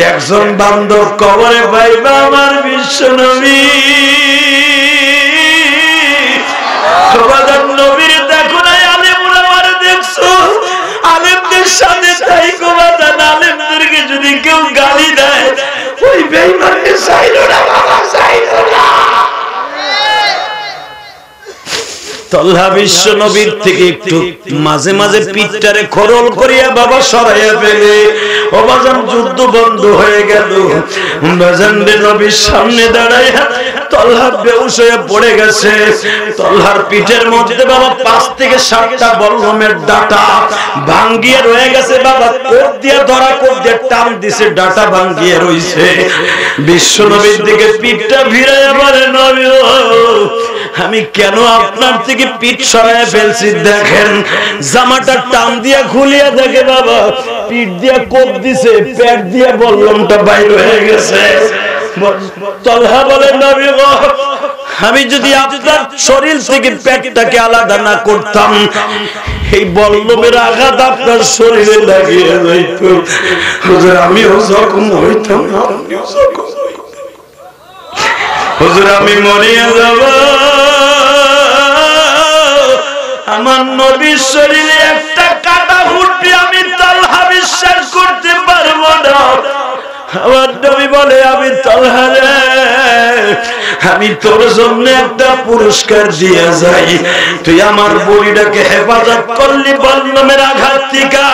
একজন বান্ধব কবরে পাইবা আমার বিশ্বনবী নবীর দেখো নাই আলেমরা মারে দেখছো আলেমদের সাথে তাই কোবাদান আলেমদেরকে যদি কেউ গালি দেয় ওই বেঈমানকে চাইলো না বাবা চাইলো না তল্হা বিশ্ব নবীর থেকে একটু মাঝে মাঝে পিঠটারে খরল করিয়া বাবা সরাইয়া ফেলে অবাজান যুদ্ধ বন্ধ হয়ে গেল বাজান রে নবীর সামনে দাঁড়াইয়া তল্হা বেহুশ হয়ে পড়ে গেছে তল্হার পিঠের মধ্যে বাবা 5 থেকে 7টা বল্লমের ডাটা ভাঙ্গিয়ে রয়ে গেছে বাবা কোপ দিয়ে ধরা কোপ দিয়ে টান দিছে ডাটা ভাঙ্গিয়ে রইছে বিশ্ব নবীর দিকে পিঠটা ভিড়াইয়া বলে নবী আমি কেন আপনার থেকে পিঠ সরাইয়া ফেলছি দেখেন জামাটা টান দিয়া খুলিয়া দেখে বাবা পিঠ দিয়া কোপ দিছে পেট দিয়া বল্লমটা বাইর হয়ে গেছে তলহা বলে নবী গো আমি যদি আপনার শরীর থেকে পেটটাকে আলাদা না করতাম এই বল্লমের আঘাত আপনার শরীরে লাগিয়ে যাইত হুজুর আমিও জখম হইতাম আপনিও জখম হুজুর আমি মরিয়া যাব আমার নবীর শরীরে একটা কাটা ফুটবে আমি তলহা বিশ্বাস করতে পারবো না আমার নবী বলে আমি তলহা রে আমি তোর জন্য একটা পুরস্কার দিয়ে যাই তুই আমার বডিটাকে হেফাজত করলি বল্লমের আঘাত থেকে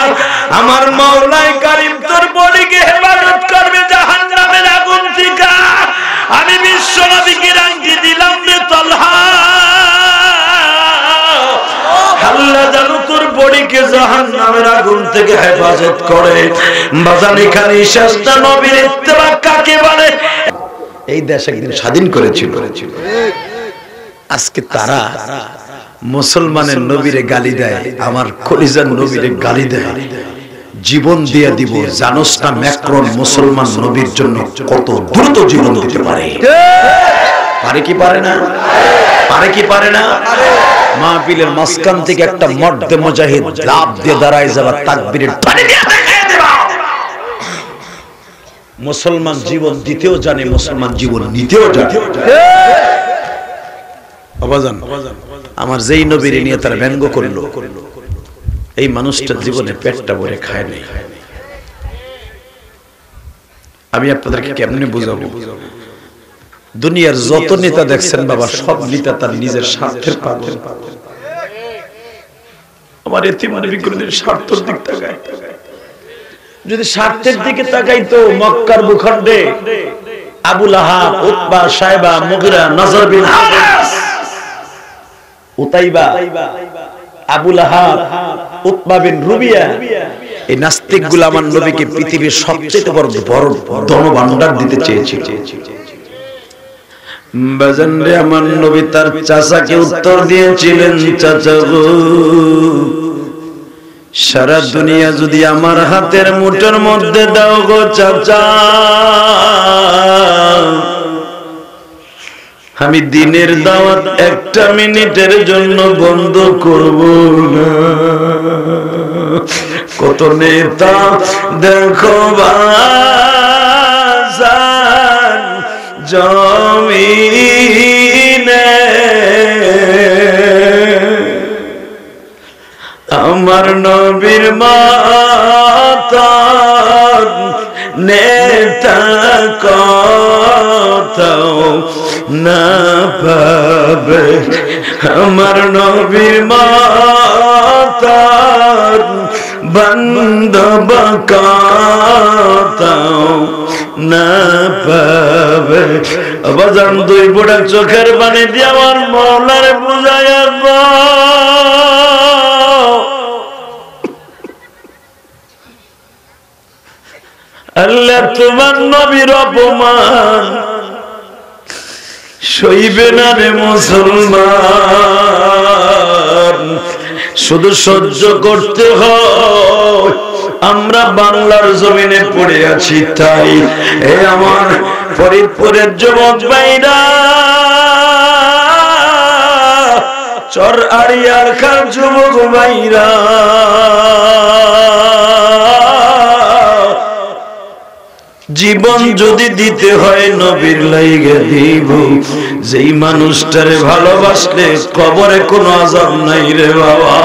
আমার মাওলাই কারীম তোর বডিকে হেফাজত করবে জাহান্নামের আগুন থেকে আমি বিশ্ব নবীকে রাঙ্গি দিলাম রে তলহা আল্লাহ জানো তোর বডিকে জাহান্নামের আগুন থেকে হেফাজত করে বাজান এখানে শেষটা নবীর ইত্তেবা কাকে বলে এই দেশ একদিন স্বাধীন করেছিল আজকে তারা মুসলমানের নবীরে গালি দেয় আমার কলিজার নবীরে গালি দেয় জীবন দিয়ে দিব জানোস না ম্যাক্রন মুসলমান নবীর জন্য কত দ্রুত জীবন দিতে পারে পারে কি পারে না পারে কি পারে না মাহফিলের মাঝখান থেকে একটা মর্দে মুজাহিদ লাফ দিয়ে দাঁড়ায় যাবে তাকবীরের ধ্বনি দিয়ে দেখায় দেব মুসলমান জীবন দিতেও জানে মুসলমান জীবন নিতেও জানে আবাজান আমার যেই নবীর নিয়ে তার ব্যঙ্গ করলো এই মানুষটার জীবনে পেটটা ভরে খায় নাই আমি আপনাদেরকে কেমনে বুঝাবো দুনিয়ার যত নেতা দেখছেন বাবা সব নেতা তার নিজের স্বার্থের পাগল আমার এতিমের বিক্রমের স্বার্থের দিক তাকায় যদি স্বার্থের দিকে তাকাইতো মক্কার ভূখণ্ডে আবু লাহাব উতবা সাইবা মুগিরা নজর বিন হারিস উতাইবা আবু লাহাব উতবা বিন রুবিয়া এই নাস্তিকগুলো আমার নবীকে পৃথিবীর সবচেয়ে বড় ধনভাণ্ডার দিতে চেয়েছিল বাজান রে আমার নবী তার চাচাকে উত্তর দিয়েছিলেন চাচা গো সারা দুনিয়া যদি আমার হাতের মুঠোর মধ্যে দাও গো চাচা আমি দিনের দাওয়াত একটা মিনিটের জন্য বন্ধ করব না কত নেতা দেখো বাজান জমিনে আমার নবীর মাতা নেতা কথাও না পাবে আমার নবীর মাতা বান্দব কথাও না পাবে বাজান দুই বুড়া চোখের পানি দিয়ে আমার মওলার বুঝাইয়া আল্লাহ তোমার নবীর অপমান সইবে না রে মুসলমান শুধু সহ্য করতে হয় আমরা বাংলার জমিনে পড়ে আছি তাই এ আমার ফরিদপুরের যুবক ভাইরা চর আড়িয়ার খান যুবক ভাইরা জীবন যদি দিতে হয় নবীর লাইগে দিব, যেই মানুষটারে ভালোবাসলে কবরে কোনো আযাব নাই রে বাবা।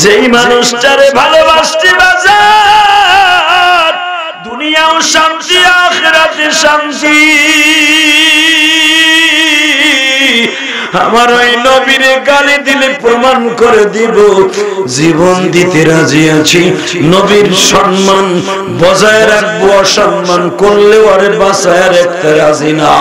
যেই মানুষটারে ভালোবাসতে বাজার, দুনিয়াও শান্তি আখিরাতে শান্তি। আমার ওই নবীরে গালি দিলে প্রমাণ করে দিব জীবন দিতে রাজি আছি। নবীর সম্মান বজায় রাখবো, অসম্মান করলেও আরে বাঁচায় রাখতে রাজি না।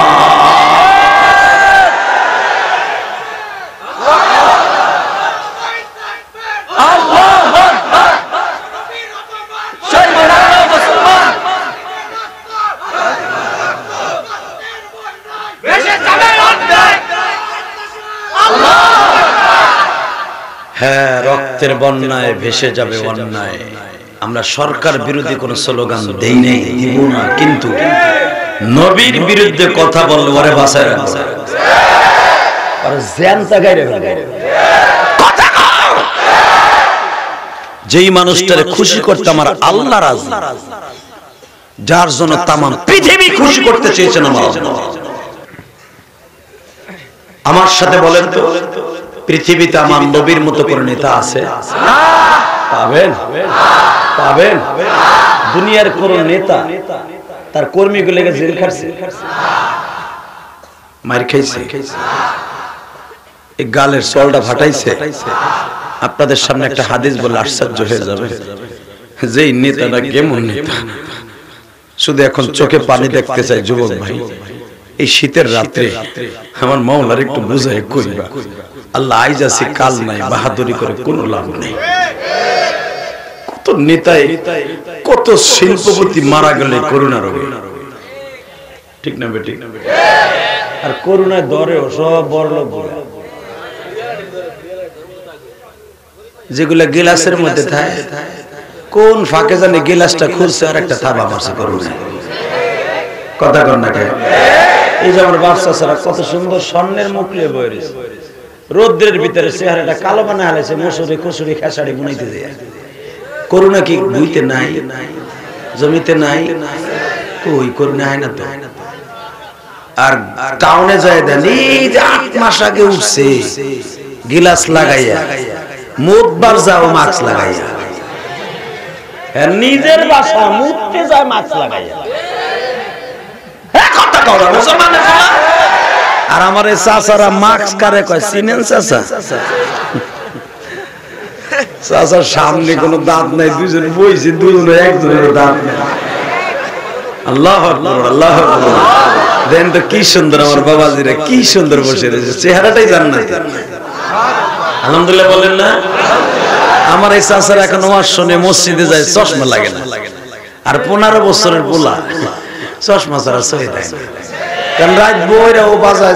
হ্যাঁ, রক্তের বন্যায় ভেসে যাবে অন্যায়। আমরা সরকার বিরোধী কোন স্লোগান দেই নাই, দিব না, কিন্তু নবীর বিরুদ্ধে কথা বললে ওরে বাঁচায় রাখবো। যেই মানুষটারে খুশি করতে আমার আল্লাহ রাজি, যার জন্য তামাম পৃথিবী খুশি করতে চেয়েছেন আমার আল্লাহ। আমার সাথে বলেন তো, পৃথিবীতে আমার নবীর মতো করে নেতা আছে? পাবেন? পাবেন? দুনিয়ার কোন নেতা তার কর্মীগুলোকে জেল খাটছে, মার খাইছে, এই গালের চলটা ফাটাইছে? আপনাদের সামনে একটা হাদিস বলে আশ্চর্য হয়ে যাবে, যেই নেতাটা কেমন নেতা। শুধু এখন চোখে পানি দেখতে চাই যুবক ভাই, এই শীতের রাত্রে আমার মাওলার একটু বুঝায় কইবা, আল্লাহ আইজ আছে কাল নাই, বাহাদুরি করে কোনো লাভ নেই। কত নেতাই, কত শিল্পপতি মারা গেলে করোনা রোগে, ঠিক না বেটি? আর করোনায় দরেও সব বড় লোক যেগুলা গিলাসের মধ্যে থাকে, কোন ফাঁকে জানি গিলাসটা খুলছে আর একটা থাবা মারছে করোনা। কথা কর না কেন? এই যে আমার বাচ্চা ছাড়া কত সুন্দর স্বর্ণের মুখ নিয়ে বয়ে রয়েছে, রোদ্রের ভিতরে চেহারাটা কালো বানা হালাইছে, মসুরি খুসুরি খেসাড়ি বুনাইতে যায়। করোনা কি বুইতে নাই, জমিতে নাই, কই করোনা হয় না তো। আর টাউনে যায় দেন, এই যে 8 মাস আগে উঠছে গিলাস লাগাইয়া, মুখবার যাও মাস্ক লাগাইয়া, নিজের বাসা মুখতে যায় মাস্ক লাগাইয়া। আর আমার এই চাচারা মাস্ক কারে কয় চিনেন? চাচা চাচার সামনে কোনো দাঁত নাই, দুজন বইছে, দুজনে একজনের দাঁত নেই। আল্লাহু আকবার, আল্লাহু আকবার। দেন তো কি সুন্দর আমার বাবাজিরা, কি সুন্দর বসে রয়েছে, চেহারাটাই জান্নাত। আলহামদুলিল্লাহ বলেন না? আমার এই চাচারা এখন ওয়াজ শুনে মসজিদে যায়, চশমা লাগে না। আর 15 বছরের পোলা চশমা ছাড়া সহি দেয় না, কারণ রাত বইরা ও বাজায়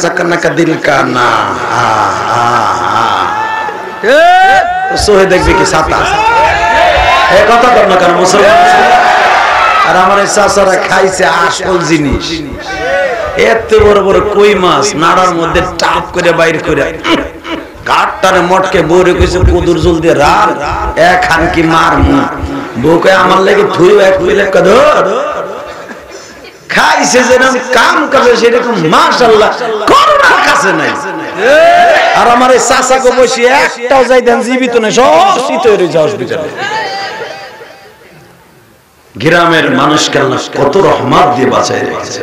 জাকানাকা দিল কানা, সহি দেখবে কি ছাতা। এই কথা কর না কারণ মুসলমান। আর আমার এই চাচারা খাইছে আসল জিনিস, এত বড় বড় কই মাছ নাড়ার মধ্যে টাপ করে বাইর করে কাঠটারে মটকে বউরে কইছে কুদুর জল দিয়ে রার এক হানকি মার মুখ, বউ কয় আমার লাগে থুই এক প্লেট কদর খাইছে, যেরকম কাম করে সেরকম মাশাআল্লাহ করোনার কাছে নাই। আর আমার এই চাচাকে বসে একটাও যাই দেন জীবিত নেই, সব শীত হয়ে রয়েছে হসপিটালে। গ্রামের মানুষকে আল্লাহ কত রহমত দিয়ে বাঁচায় রেখেছে।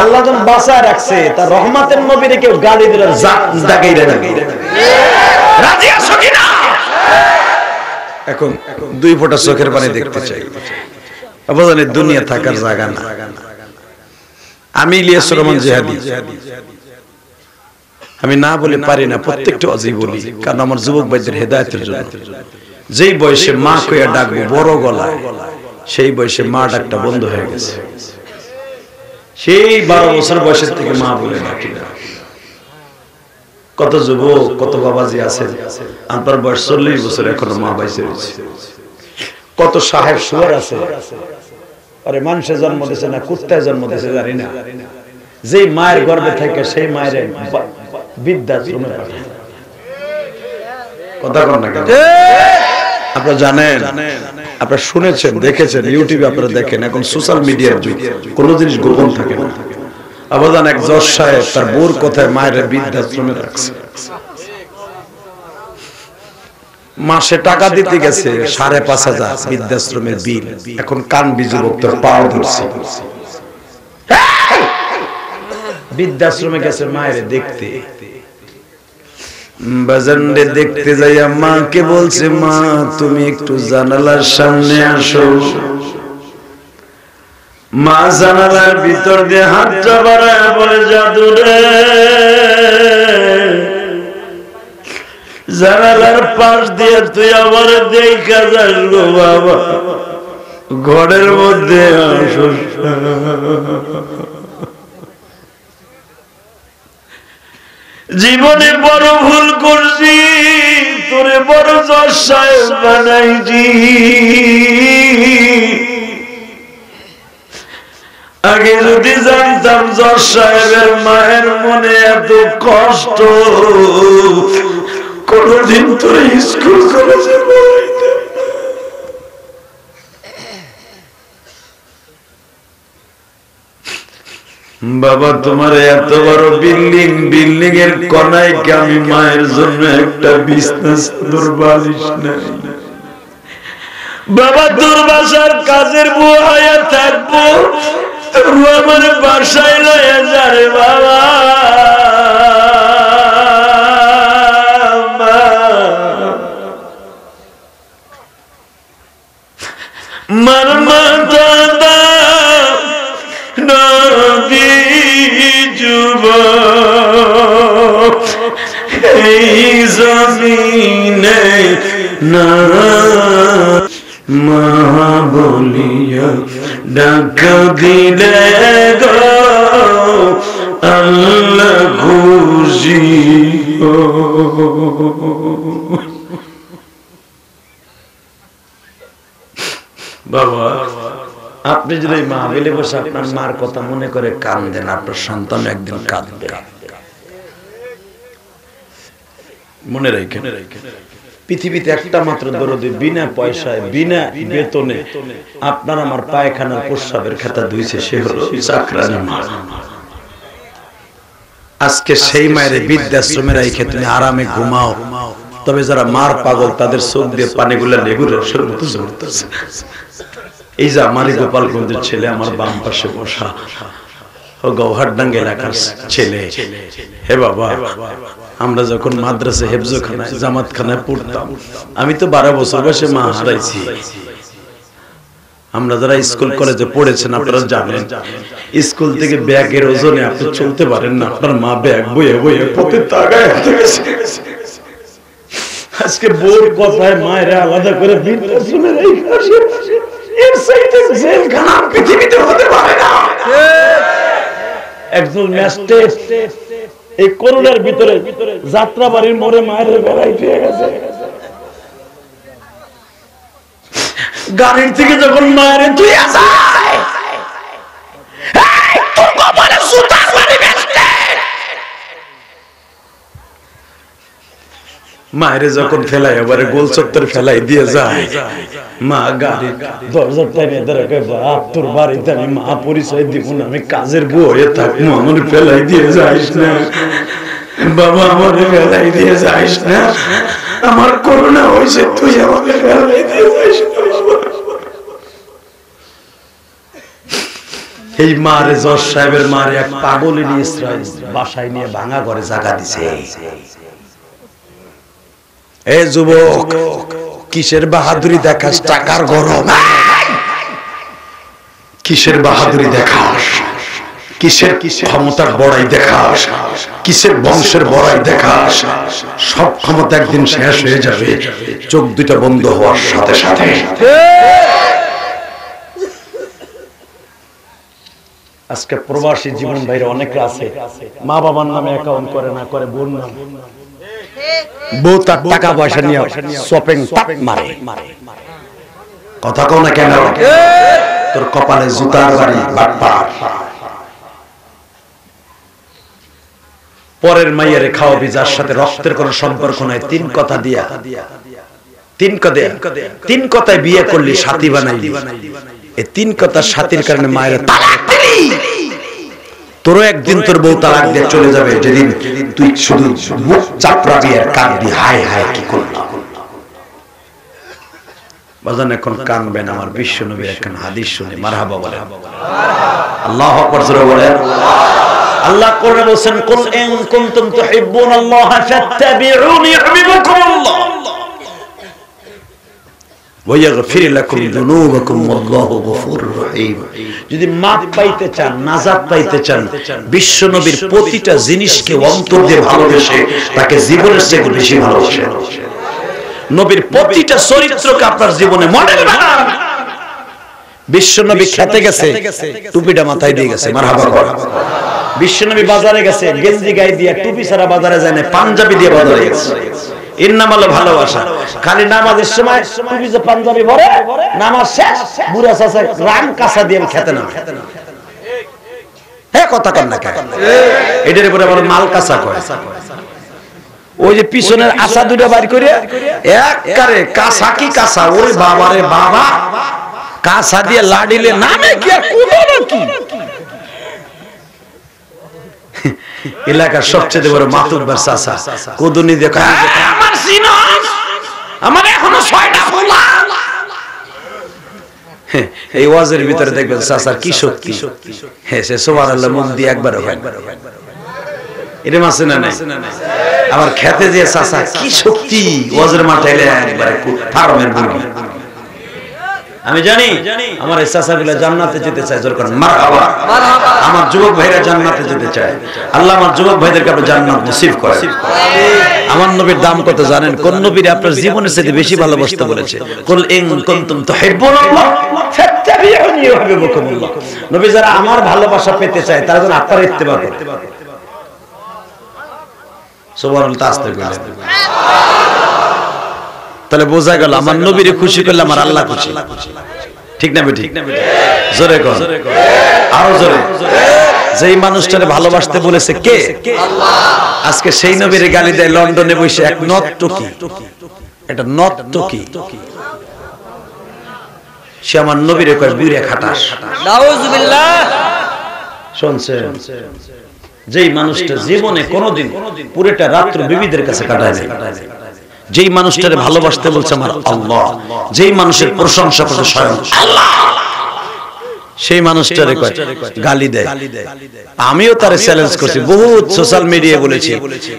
আল্লাহ যখন বাঁচায় রাখছে, তার রহমতের নবীরে কেউ গালি দিলে দাগাইরা রাজি আছো কিনা? এখন 2 ফোঁটা চোখের পানি দেখতে চাই। আবাজানে দুনিয়া থাকার জায়গা না। আমি ইলিয়াস রহমান জিহাদি, আমি না বলে পারি না, প্রত্যেকটা অজী বলি, কারণ আমার যুবক ভাইদের হেদায়েতের জন্য। যেই বয়সে মা কইয়া ডাকবো বড় গলায়, সেই বয়সে মা ডাকটা বন্ধ হয়ে গেছে। সেই 12 বছর বয়সের থেকে মা বলে ডাকি না। কত যুবক, কত বাবাজি আছে, আপনার বয়স 40 বছর, এখনো মা বাইসে রয়েছে। কত সাহেব সুয়ার আছে, আরে মানুষের জন্ম দিয়েছে না কুত্তায় জন্ম দিয়েছে জানি না, যেই মায়ের গর্ভে থাকে সেই মায়ের বৃদ্ধাশ্রমে পাঠায়। কথা কর না কেন? আপনারা জানেন, আপনারা শুনেছেন, দেখেছেন, ইউটিউবে আপনারা দেখেন, এখন সোশ্যাল মিডিয়ার যুগ, কোন জিনিস গোপন থাকে না। আবাদান এক জজ সাহেব তার বউর কথায় মায়ের বৃদ্ধাশ্রমে রাখছে। মাসে টাকা দিতে গেছে ৫,৫০০ বৃদ্ধাশ্রমের বিল, এখন কান বিজুবক তার পাও ধরছে। বৃদ্ধাশ্রমে গেছে মায়ের দেখতে, বাজারে দেখতে যাইয়া মাকে বলছে, মা তুমি একটু জানালার সামনে আসো। মা জানালার ভিতর দিয়ে হাতটা বাড়ায় বলে, জাদু রে, জানালার পাশ দিয়ে তুই আবার দেখা যাস গো বাবা, ঘরের মধ্যে আসো। জীবনে বড় ভুল করছি, তোরে বড় জজ সাহেব বানাইছি। আগে যদি জানতাম জজ সাহেবের মায়ের মনে এত কষ্ট, কোনদিন তোরে স্কুল কলেজে পড়াইতাম না। বাবা তোমার এত বড় বিল্ডিং, বিল্ডিং এর কোনায় কি আমি মায়ের জন্য একটা বিছনা চাদর বালিশ নাই? বাবা তোর বাসার কাজের বউ হয়ে থাকবো, তোর আমার বাসায় লয়ে যা রে বাবা। মার মাতা নদী যুবক এই জমিনে না মা বলিয়া ডাক দিলে গো আল্লাহ খুশি। বাবা আপনি যদি মাহফিলে বসে আপনার মার কথা মনে করে কাঁদেন, আপনার সন্তান একদিন কাঁদবে। মনে রাখেন, পৃথিবীতে একটা মাত্র দরদি বিনা পয়সায় বিনা বেতনে আপনার আমার পায়খানার প্রস্রাবের খাতা ধুইছে, সে হলো চাকরানি মা। আজকে সেই মায়ের বৃদ্ধাশ্রমে রেখে তুমি আরামে ঘুমাও, তবে যারা মার পাগল তাদের চোখ দিয়ে পানিগুলা লেবুর রসের মতো ঝরতেছে। এই যে আমারই গোপালগঞ্জের ছেলে আমার বাম পাশে বসা, ও গৌহারডাঙ্গা এলাকার ছেলে। হে বাবা, আমরা যখন মাদ্রাসা হেফজখানায় জামাতখানায় পড়তাম, আমি তো 12 বছর বয়সে মা হারাইছি। আমরা যারা স্কুল কলেজে পড়েছেন আপনারা জানেন, স্কুল থেকে ব্যাগের ওজনে আপনি চলতে পারেন না, আপনার মা ব্যাগ বয়ে বয়ে পথে তাগায় হাতে গেছে। আজকে বোর কথায় মায়েরা আলাদা করে বৃদ্ধাশ্রমে রেখে আসে, এর চাইতে জেলখানা পৃথিবীতে হতে পারে না। একজন ম্যাজিস্ট্রেট এই করোনার ভিতরে যাত্রাবাড়ির মোড়ে মায়ের বেড়াই পেয়ে গেছে। গাড়ির থেকে যখন মায়ের তুই যায়, মায়ের যখন ফেলাই এবারে গোল চত্বর ফেলাই দিয়ে যায়, মা গাড়ি দরজা টেনে ধরে কয়, বাপ তোর বাড়িতে আমি মা পরিচয় দিব না, আমি কাজের বউ হয়ে থাকবো, আমার ফেলাই দিয়ে যাইস না বাবা, আমার ফেলাই দিয়ে যাইস না, আমার করোনা হয়েছে, তুই আমাকে ফেলাই দিয়ে যাইস না বাবা। এই মারে জজ সাহেবের মারে এক পাগলি নিয়ে বাসায় নিয়ে ভাঙা ঘরে জায়গা দিছে। এ যুবক, কিসের বাহাদুরি দেখাস? টাকার গরম। কিসের বাহাদুরি দেখাস? কিসের ক্ষমতার বড়াই দেখাস? কিসের বংশের বড়াই দেখাস? সব ক্ষমতা একদিন শেষ হয়ে যাবে, চোখ দুটো বন্ধ হওয়ার সাথে সাথে। আজকে প্রবাসী জীবন ভাইরা অনেকে আছে, মা বাবার নামে অ্যাকাউন্ট করে না, করে বোন নামে। বউ তার টাকা পয়সা নিয়ে শপিং মারে। কথা কও না কেন? তোর কপালে জুতার বাড়ি বাটপার। পরের মাইয়ারে খাওয়াবি যার সাথে রক্তের কোনো সম্পর্ক নাই, 3 কথা দিয়া তিন কথায় বিয়ে করলি, সাথী বানাইলি, এই তিন কথার সাথীর কারণে মায়ের তালাক দিলি। তোরও একদিন তোর বউ তালাক দিয়ে চলে যাবে, যেদিন তুই শুধু মুখ চাপড়াবি আর কাঁদবি, হায় হায় কি করলাম। বাজান এখন কানবেন, আমার বিশ্ব নবীর একখান হাদিস শুনে মারহাবা বলেন, আল্লাহু আকবার জোরে বলেন। আল্লাহ কোরআনে বলেন, কুল ইন কুনতুম তুহিব্বুনাল্লাহা ফাত্তাবিউনি ইউহিব্বুকুমুল্লাহ ওয়া ইয়াগফির লাকুম যুনুবাকুম ওয়াল্লাহু গফুরুর রহিম। যদি মাপ পাইতে চান, নাজাত পাইতে চান, বিশ্ব নবীর প্রতিটা জিনিসকে অন্তর দিয়ে ভালোবেসে তাকে জীবনের চেয়ে বেশি ভালোবাসেন। নবীর প্রতিটা চরিত্রকে আপনার জীবনে মডেল বানান। বিশ্ব নবী খেতে গেছে, টুপিটা মাথায় দিয়ে গেছে, মারহাবা কর। বিশ্ব নবী বাজারে গেছে, গেঞ্জি গায়ে দিয়ে, টুপি ছাড়া বাজারে যায় না, পাঞ্জাবি দিয়ে বাজারে গেছে। এর নাম হলো ভালোবাসা। খালি নামাজের সময় টুপি যে পাঞ্জাবি পরে, নামাজ শেষ বুড়া চাচা রাম কাঁচা দিয়ে খেতে না, হ্যাঁ কথা কন না কেন? এটার উপরে বলে মাল কাঁচা কয়। ওই যে পিছনের আশা দুটো বাইর করে একবারে কাঁচা কি কাঁচা, ওরে বাবা রে বাবা, কাঁচা দিয়ে লাডিলে নামে কি আর কুলো নাকি। এলাকার সবচেয়ে বড় মাতুব্বার চাচা কুদুনি দিয়ে আমার সিনস, আমার এখনো 6টা ফুলা। এই ওয়াজের ভিতরে দেখবেন চাচার কি শক্তি, হ্যাঁ সে সুবহানাল্লাহ মুখ দিয়ে একবার হয়, এরকম আছে না নাই? আবার খেতে যে চাচা কি শক্তি, ওয়াজের মাঠে এলে একবারে ফার্মের মুরগি। আমি জানি আমার এই চাচাগুলো জান্নাতে যেতে চায়, জোর করেন মারহাবা। আমার যুবক ভাইরা জান্নাতে যেতে চায়, আল্লাহ আমার যুবক ভাইদেরকে আপনি জান্নাত নসিব করেন। আমার নবীর দাম কত জানেন? কোন নবীর আপনার জীবনের সাথে বেশি ভালোবাসতে বলেছে? কুল ইন কুনতুম তুহিব্বুনাল্লাহ ফাত্তাবিউনি ইউহিব্বুকুমুল্লাহ। নবী যারা আমার ভালোবাসা পেতে চায় তারা যেন আপনার ইত্তেবা করে। সুবহানাল্লাহ, আস্তে বলেন। তাহলে বোঝা গেল আমার নবীরে খুশি করলে আমার আল্লাহ খুশি, ঠিক না বেঠিক? জোরে কর, আরো জোরে। যেই মানুষটারে ভালোবাসতে বলেছে কে? আল্লাহ। আজকে সেই নবীরে গালি দেয় লন্ডনে বসে এক নর্তকী, এটা নর্তকী। সে আমার নবীরে কয় বুইড়া খাটাস। নাউজুবিল্লাহ। শুনছেন? যেই মানুষটা জীবনে কোনোদিন পুরোটা রাত্র বিবিদের কাছে কাটায় নাই, যেই মানুষটারে ভালোবাসতে বলছে আমার আল্লাহ, যেই মানুষের প্রশংসা করছে স্বয়ং আল্লাহ, সেই মানুষটারে গালি দেয়। আমিও তারে চ্যালেঞ্জ করছি, বহুত সোশ্যাল মিডিয়ায় বলেছি,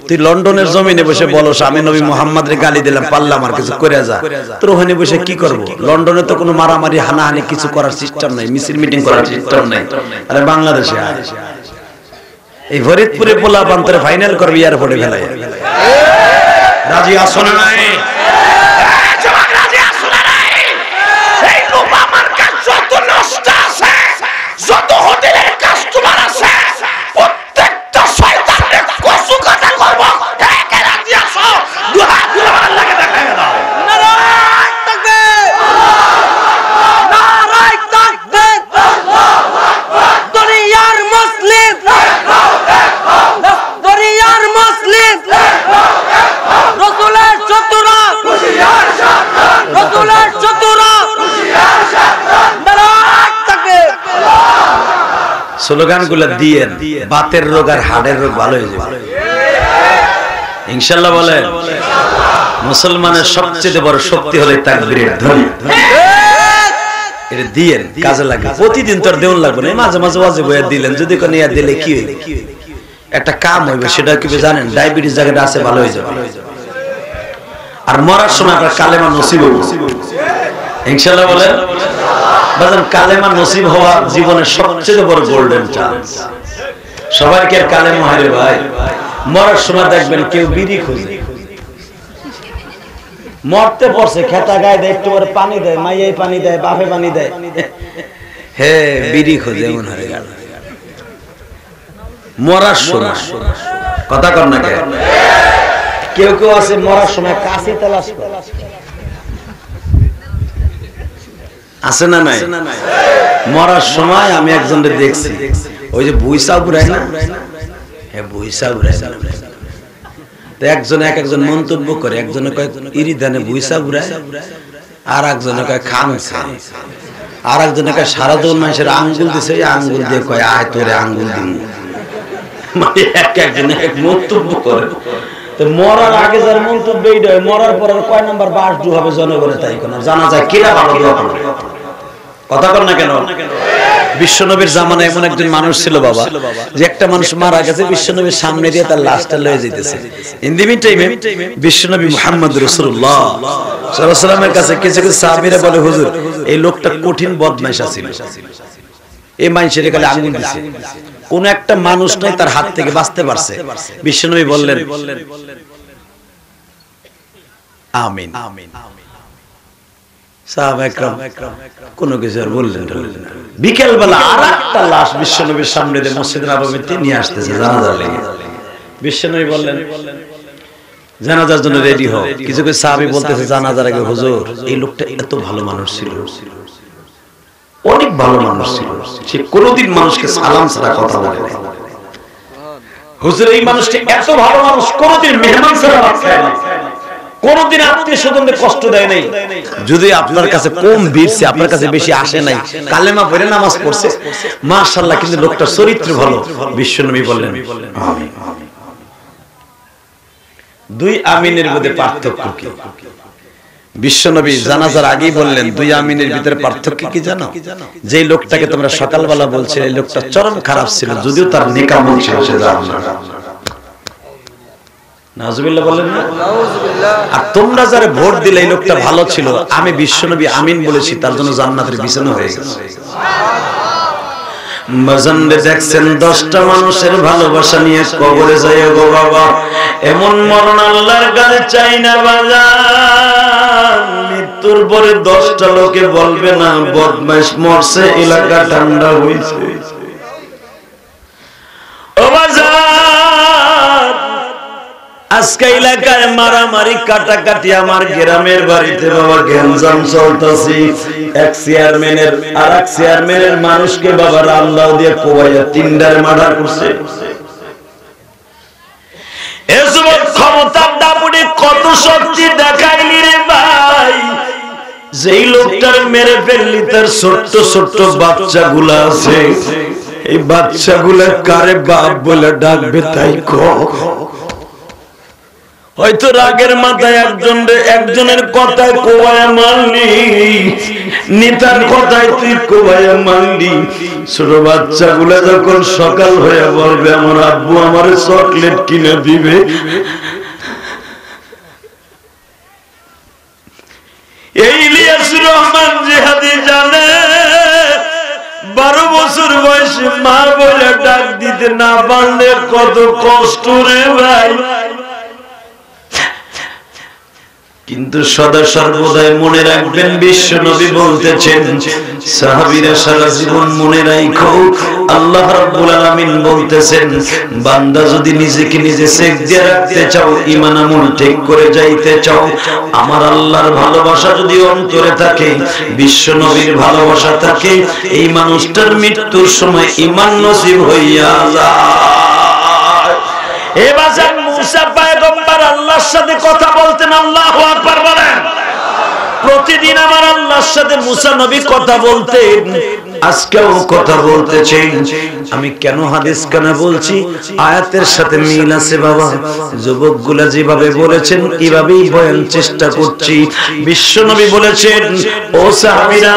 তুই লন্ডনের জমিনে বসে বলস আমি নবী মুহাম্মদরে গালি দিলাম, পারলাম আর কিছু করে যা। তোর ওখানে বসে কি করব? লন্ডনে তো কোনো মারামারি হানাহানি কিছু করার সিস্টেম নাই, মিছিল মিটিং করার সিস্টেম নাই। আরে বাংলাদেশে এই ফরিদপুরে পোলা বান্তরে ফাইনাল করবি এয়ারপোর্টে ফেলায়। রাজি আসো না নাই? জবাব রাজি আসো না নাই? এই লোবা মার্কা যত নষ্ট আছে, যত হোটেলের কাস্টমার আছে, প্রত্যেকটা শয়তানের কসু কথা করব। কে রাজি আসো? দুহা দুহা আল্লাহকে দেখায় দাও। নারায়ে তাকবীর, নারায়ে তাকবীর, আল্লাহু আকবার। দুনিয়ার মুসলিম, দুনিয়ার মুসলিম, রসুলের চতুরা, রসুলের চতুরা, স্লোগানগুলো দিয়েন, বাতের রোগ আর হাড়ের রোগ ভালো হয়ে যাবে ইনশাআল্লাহ। বলেন মুসলমানের সবচেয়ে বড় শক্তি হলো তাকবীরের ধ্বনি। এটা দিয়েন, কাজে লাগে। প্রতিদিন তো আর দেউন লাগবে না, মাঝে মাঝে ওয়াজে বইয়া দিলেন, যদি কোনো ইয়া দিলে কি হইবে, একটা কাম হইবে। সেটা কি জানেন? ডায়াবেটিস জায়গাটা আছে, ভালো হয়ে যাবে। আর মরার সময় আপনার কালেমা নসিব হবে ইনশাআল্লাহ। বলেন বাজান, কালেমা নসিব হওয়া জীবনের সবচেয়ে বড় গোল্ডেন চান্স। সবাইকে কালেমা হয় রে ভাই। মরার সময় দেখবেন কেউ বিড়ি খুঁজে, মরতে পড়ছে, খেতা গায়ে দেয়, একটু করে পানি দেয়, মাইয়াই পানি দেয়, বাপে পানি দেয়, হে বিড়ি খুঁজে এমন হয়ে গেল মরার সময়। কথা কর না কেন? কেউ কেউ আছে মরার সময় কাশি তালাশ করে, আছে না নাই? মরার সময় আমি একজনকে দেখছি, ওই যে ভুইসা ঘুরায় না, হ্যাঁ ভুইসা ঘুরায় না, তো একজনে এক একজন মন্তব্য করে, একজনে কয় ইরি ধানে বুইসা ঘুরায়, আর একজনে কয় খামছে, আর একজনে কয় সারা জীবন মানুষের আঙ্গুল দিছে, আঙ্গুল দিয়ে কয় আয় তোরে আঙ্গুল দিন। মানে এক একজনে এক মন্তব্য করে। তো মরার আগে যার মন্তব্য এইটা, মরার পর কয় নাম্বার বাস ডু হবে জনগণে তাই কোনো জানা যায় কিনা ভালো দোয়া করে। কথা বল না কেন? বিশ্বনবীর জামানায় এমন একজন মানুষ ছিল বাবা, যে একটা মানুষ মারা গেছে, বিশ্বনবীর সামনে দিয়ে তার লাশটা লয়ে যেতেছে। ইন দি মিন টাইমে বিশ্বনবী মুহাম্মদ রাসূলুল্লাহ সাল্লাল্লাহু আলাইহি ওয়াসাল্লামের কাছে কিছু কিছু সাহাবীরা বলে, হুজুর এই লোকটা কঠিন বদমাইশ ছিল, এই মানুষের কালে আঙ্গুল দিছে, কোন একটা মানুষ নাই তার হাত থেকে বাঁচতে পারছে। বিশ্বনবী বললেন আমিন। সাহাবা একরাম কোনো কিছু আর বললেন না। বিকেল বেলা আরেকটা লাশ বিশ্বনবীর সামনে দিয়ে মসজিদ নববীতে নিয়ে আসতেছে জানাজার লেগে। বিশ্বনবী বললেন জানাজার জন্য রেডি হও। কিছু কিছু সাহাবী বলতেছে জানাজার আগে, হুজুর এই লোকটা এত ভালো মানুষ ছিল, অনেক ভালো মানুষ ছিল, সে কোনোদিন মানুষকে সালাম ছাড়া কথা বলে না। হুজুর এই মানুষটি এত ভালো মানুষ, কোনোদিন মেহমান ছাড়া ভাত খায় না, কোনদিন আত্মীয় স্বজনদের কষ্ট দেয় নাই। যদি আপনার কাছে কম ভিড়ছে, আপনার কাছে বেশি আসে নাই, কালেমা পড়ে নামাজ পড়ছে, মাশাআল্লাহ, কিন্তু লোকটার চরিত্র ভালো। বিশ্বনবী বললেন আমিন। দুই আমিনের মধ্যে পার্থক্য কি? বিশ্বনবী জানাজার আগেই বললেন দুই আমিনের ভিতরে পার্থক্য কি জানো? যে লোকটাকে তোমরা সকালবেলা বলছিলে এই লোকটা চরম খারাপ ছিল, যদিও তার নেক আমল ছিল, সে জান্নাত। নাউজুবিল্লাহ বলেন না? আর তোমরা যারা ভোট দিলে এই লোকটা ভালো ছিল, আমি বিশ্বনবী আমিন বলেছি, তার জন্য জান্নাতের বিছানা হয়ে গেছে। বাজানরে দেখছেন 10টা মানুষের ভালোবাসা নিয়ে কবরে যায় গো বাবা, এমন মরণ আল্লাহর কাছে চাই না বাজান। মৃত্যুর পরে 10টা লোকে বলবে না বদমাইশ মরছে, এলাকা ঠান্ডা হয়েছে। ও বাজান, আজকে এলাকায় মারামারি কাটাকাটি, আমার গ্রামের বাড়িতে বাবা গ্যাঞ্জাম চলতেছে। এক চেয়ারম্যানের আর এক চেয়ারম্যানের মানুষকে বাবা রামদাও দিয়ে কোবাইয়া 3টার মার্ডার করছে। এসব ক্ষমতার দাপুড়ে কত শক্তি দেখাইলি রে ভাই, যেই লোকটার মেরে ফেললি তার ছোট্ট ছোট্ট বাচ্চাগুলা আছে, এই বাচ্চাগুলা কারে বাপ বলে ডাকবে তাই কও। হয়তো রাগের মাথায় একজনের কথায় কোবায়া মারলি, নেতার কথায় তুই কোবায়া মারলি। ছোট বাচ্চাগুলা যখন সকাল হয়ে বলবে আমার আব্বু আমার চকলেট কিনে দিবে, এই ইলিয়াস রহমান জিহাদি জানে 12 বছর বয়সে মা বলে ডাক দিতে না পারলে কত কষ্ট রে ভাই। কিন্তু সদা সর্বদাই মনে রাখবেন, বিশ্বনবী বলতেছেন সাহাবীরা সারা জীবন মনে রাখো, আল্লাহ রাব্বুল আলামিন বলতেছেন বান্দা যদি নিজেকে নিজে চেক দিয়ে রাখতে চাও, ঈমান আমল ঠিক করে যাইতে চাও, আমার আল্লাহর ভালোবাসা যদি অন্তরে থাকে, বিশ্বনবীর ভালোবাসা থাকে, এই মানুষটার মৃত্যুর সময় ঈমান নসিব হইয়া যায়। এ বাজান মুসা পয়গম্বর আল্লাহর সাথে কথা বলতেন, আল্লাহু আকবার বলেন। প্রতিদিন আমার আল্লাহর সাথে মুসা নবী কথা বলতেন, আজকেও কথা বলতেছেন। আমি কেন হাদিস কেন বলছি? আয়াতের সাথে মিল আছে বাবা। যুবকগুলা যেভাবে বলেছেন এইভাবেই বয়ান চেষ্টা করছি। বিশ্বনবী বলেছেন, ও সাহাবীরা,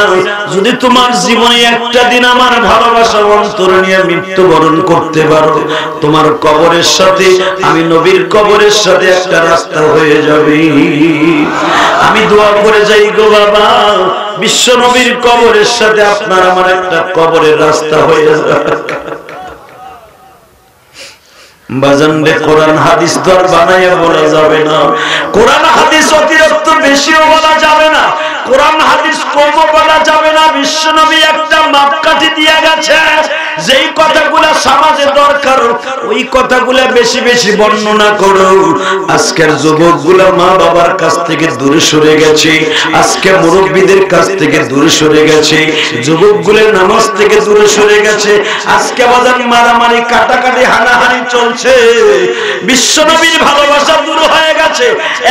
যদি তোমার জীবনে একটা দিন আমার ভালোবাসা অন্তরে নিয়ে মৃত্যুবরণ করতে পারো, তোমার কবরের সাথে আমি নবীর কবরের সাথে একটা রাস্তা হয়ে যাবে। আমি দোয়া করে যাই গো বাবা, বিশ্ব নবীর কবরের সাথে আপনার আমার একটা কবরের রাস্তা হয়ে যাবে। বাজানরে কোরআন হাদিস দর বানাইয়া বলা যাবে না, কোরআন হাদিস অতিরিক্ত বেশিও বলা যাবে না। কোরআন হাদিস কম বলা যাবে না। বিশ্বনবী একটা মাপকাঠি দিয়ে গেছে, যেই কথাগুলো সমাজে দরকার ওই কথাগুলো বেশি বেশি বর্ণনা করো। আজকের যুবকগুলো মা বাবার কাছ থেকে দূরে সরে গেছে, আজকে মুরব্বীদের কাছ থেকে দূরে সরে গেছে, যুবকগুলো নামাজ থেকে দূরে সরে গেছে, আজকে বাজার মারামারি কাটাকাটি হানাহানি চলছে। বিশ্বনবীর ভালোবাসা দূর হয়ে গেছে।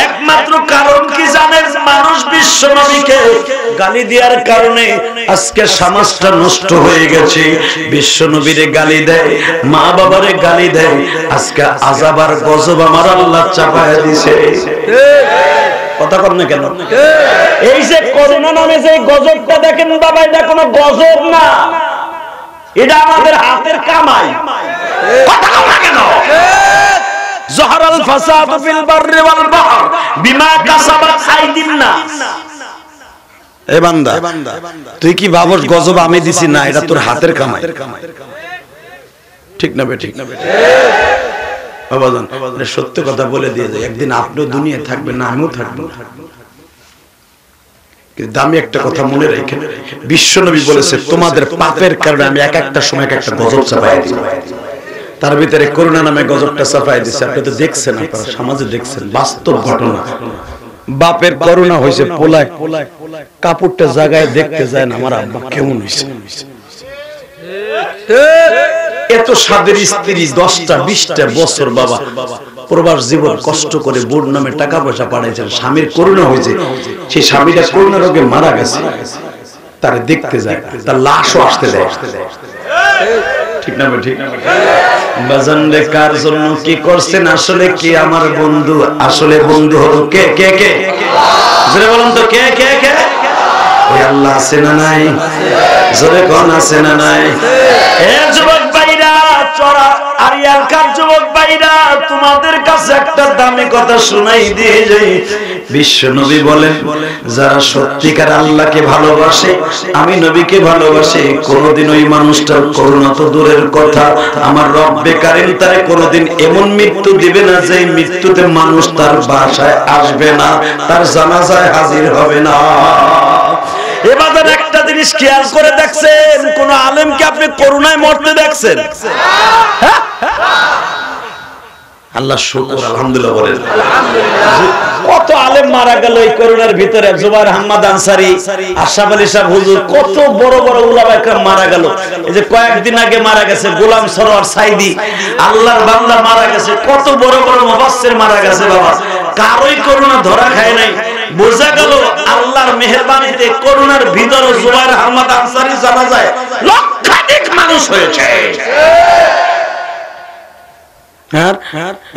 একমাত্র কারণ কি জানেন? মানুষ বিশ্বনবীকে গালি দেওয়ার কারণে আজকে সমাজটা নষ্ট হয়ে গেছে। বিশ্বনবীরে গালি দেয়, মা বাবারে গালি দেয়, আজকে আযাব আর গজব আমার আল্লাহ চাপায়া দিয়েছে। কথা কর না কেন? এই যে করোনা নামে যে গজবটা দেখেন বাবা, এটা কোনো গজব না, এটা আমাদের হাতের কামাই। কথা কর না কেন? জহরাল ফাসাদু ফিল বাররি ওয়াল বাহর বিমা কাসাবাত আইদিন নাস। এ বান্দা, তুই কি ভাবস গজব আমি দিছি? না, এটা তোর হাতের কামাই। ঠিক না বে? ঠিক না বে? বাবাজান, সত্য কথা বলে দিয়ে যায়, একদিন আপনিও দুনিয়ায় থাকবেন না, আমিও থাকবো। কিন্তু দামি একটা কথা মনে রেখে, বিশ্বনবী বলেছে তোমাদের পাপের কারণে আমি এক একটা সময় এক একটা গজব চাপাই দিই। তার ভিতরে করোনা নামে গজবটা চাপাই দিচ্ছে। আপনি তো দেখছেন, আপনারা সমাজে দেখছেন, বাস্তব ঘটনা। বাপের করোনা হয়েছে, পোলায় কাপড়টা জায়গায় দেখতে যায় না আমার আব্বা কেমন হয়েছে। এত স্বাদের স্ত্রী, 10টা 20টা বছর বাবা প্রবাস জীবন কষ্ট করে বোর্ড নামে টাকা পয়সা পাঠাইছেন, স্বামীর করোনা হয়েছে, সেই স্বামীটা করোনা রোগে মারা গেছে, তারে দেখতে যায়, তার লাশও আসতে দেয়। ঠিক না? ঠিক না? বাজান রে, কার জন্য কি করছেন? আসলে কি আমার বন্ধু? আসলে বন্ধু হলো কে? কে কে? জোরে বলুন তো, কে কে কে? ওই আল্লাহ আছে না নাই? জোরে কোন আছে না নাই? এ যুবক ভাইরা, চড়া আরিয়ালকার যুবক ভাইরা, তোমাদের কাছে একটা দামি কথা শোনাই দিয়ে যাই। বিশ্বনবী বলেন, যারা সত্যিকার আল্লাহকে ভালোবাসে, আমি নবীকে ভালোবাসে, কোনদিন ওই মানুষটার করোনা তো দূরের কথা, আমার রব্বে কারীম তারে কোনদিন এমন মৃত্যু দিবে না যে মৃত্যুতে মানুষ তার বাসায় আসবে না, তার জানাজায় হাজির হবে না। এবার একটা জিনিস খেয়াল করে দেখছেন, কোন আলেমকে আপনি করোনায় মরতে দেখছেন? আল্লাহ শুকর, আলহামদুলিল্লাহ বলেন। কত আলেম মারা গেল এই করোনার ভিতরে। জুবাইর আহমদ আনসারী, আশরাফ আলী সাহেব হুজুর, কত বড় বড় উলামা একরাম মারা গেল। এই যে কয়েকদিন আগে মারা গেছে গোলাম সরোয়ার সাইদি, আল্লাহর বান্দা মারা গেছে। কত বড় বড় মুফাসসির মারা গেছে বাবা, কারোই করোনা ধরা খায় নাই। বোঝা গেল আল্লাহর মেহেরবানিতে করোনার ভিতরে জুবাইর আহমদ আনসারী জানা যায় লক্ষাধিক মানুষ হয়েছে।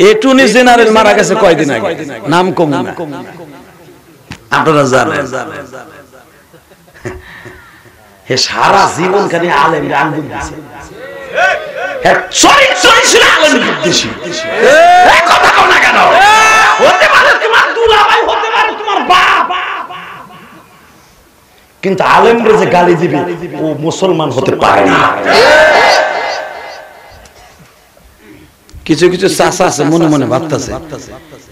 এটর্নি জেনারেল মারা গেছে কয়দিন আগে, নাম কম না, আপনারা জানেন। হে সারা জীবন খালি আলেম আঙ্গুল দিছে, কথা কও না কেন? হতে পারে তোমার দুলাভাই, হতে পারে তোমার বাপ, কিন্তু আলেমরে যে গালি দিবে ও মুসলমান হতে পারে না। কিছু কিছু চাচা আছে মনে মনে ভাবতেছে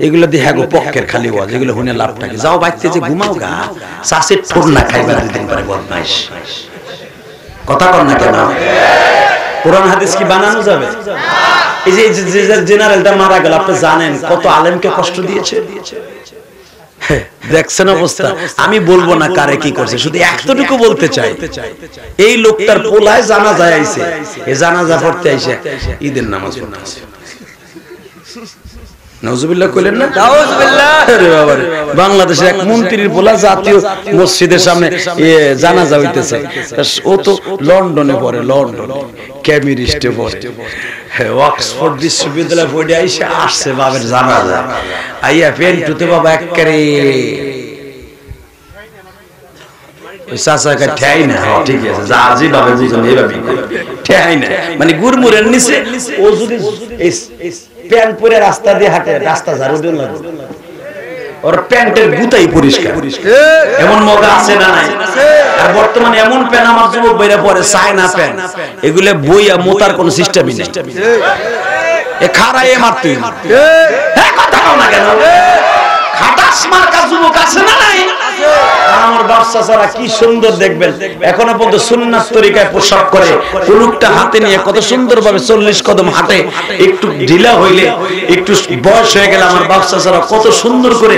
এগুলো দিয়ে হ্যাঁ পক্ষের খালি ওয়াজ, এগুলো হুনে লাভ থাকে। যাও বাইতে যে ঘুমাও গা, চাষের ঠোর না খাইবা দুদিন পরে বদমাইশ। কথা কর না কেন? কোরআন হাদিস কি বানানো যাবে? এই যে জেনারেলটা মারা গেল, আপনি জানেন কত আলেমকে কষ্ট দিয়েছে? দেখছেন অবস্থা। আমি বলবো না কারে কি করছে, শুধু এতটুকু বলতে চাই, এই লোকটার পোলায় জানাজা আইছে, এই জানাজা পড়তে আইছে ঈদের নামাজ পড়তেছে। নাউজুবিল্লাহ কইলেন না? নাউজুবিল্লাহ। আরে বাবা রে, বাংলাদেশের এক মন্ত্রীর পোলা জাতীয় মসজিদের সামনে জানাজা হইতেছে। ও তো লন্ডনে পড়ে, লন্ডন ক্যামিরিস্টে পড়ে, অক্সফোর্ড বিশ্ববিদ্যালয়ে পড়ে আইসে আসছে বাবার জানাজা। আইয়া পেন্টুতে বাবা একবারে ওই চাচাকে ঠেয়াই না। ঠিক আছে, যা আজি ভাবে বুঝুন, এইভাবে ঠেয়াই না মানে গুড়মুড়ের নিচে ও যদি প্যান্ট পরে রাস্তা দিয়ে হাঁটে, রাস্তা ঝাড়ু দিয়ে লাগবে, ওর প্যান্টের গুতাই পরিষ্কার। এমন মগা আছে না নাই? আর বর্তমানে এমন প্যান্ট আমার যুবক ভাইরা পরে চায়না প্যান্ট, এগুলো বইয়া মোতার কোনো সিস্টেমই নেই। এ খারাই মারতে, হ্যাঁ কথা কও না কেন? খাটাস মার্কা যুবক আছে না নাই? আমার বাপ চাচারা কি সুন্দর দেখবেন, এখনো পর্যন্ত সুন্নাত তরিকায় পোশাক করে, কুলুকটা হাতে নিয়ে কত সুন্দর ভাবে 40 কদম হাঁটে। একটু ঢিলা হইলে, একটু বয়স হয়ে গেলে আমার বাপ চাচারা কত সুন্দর করে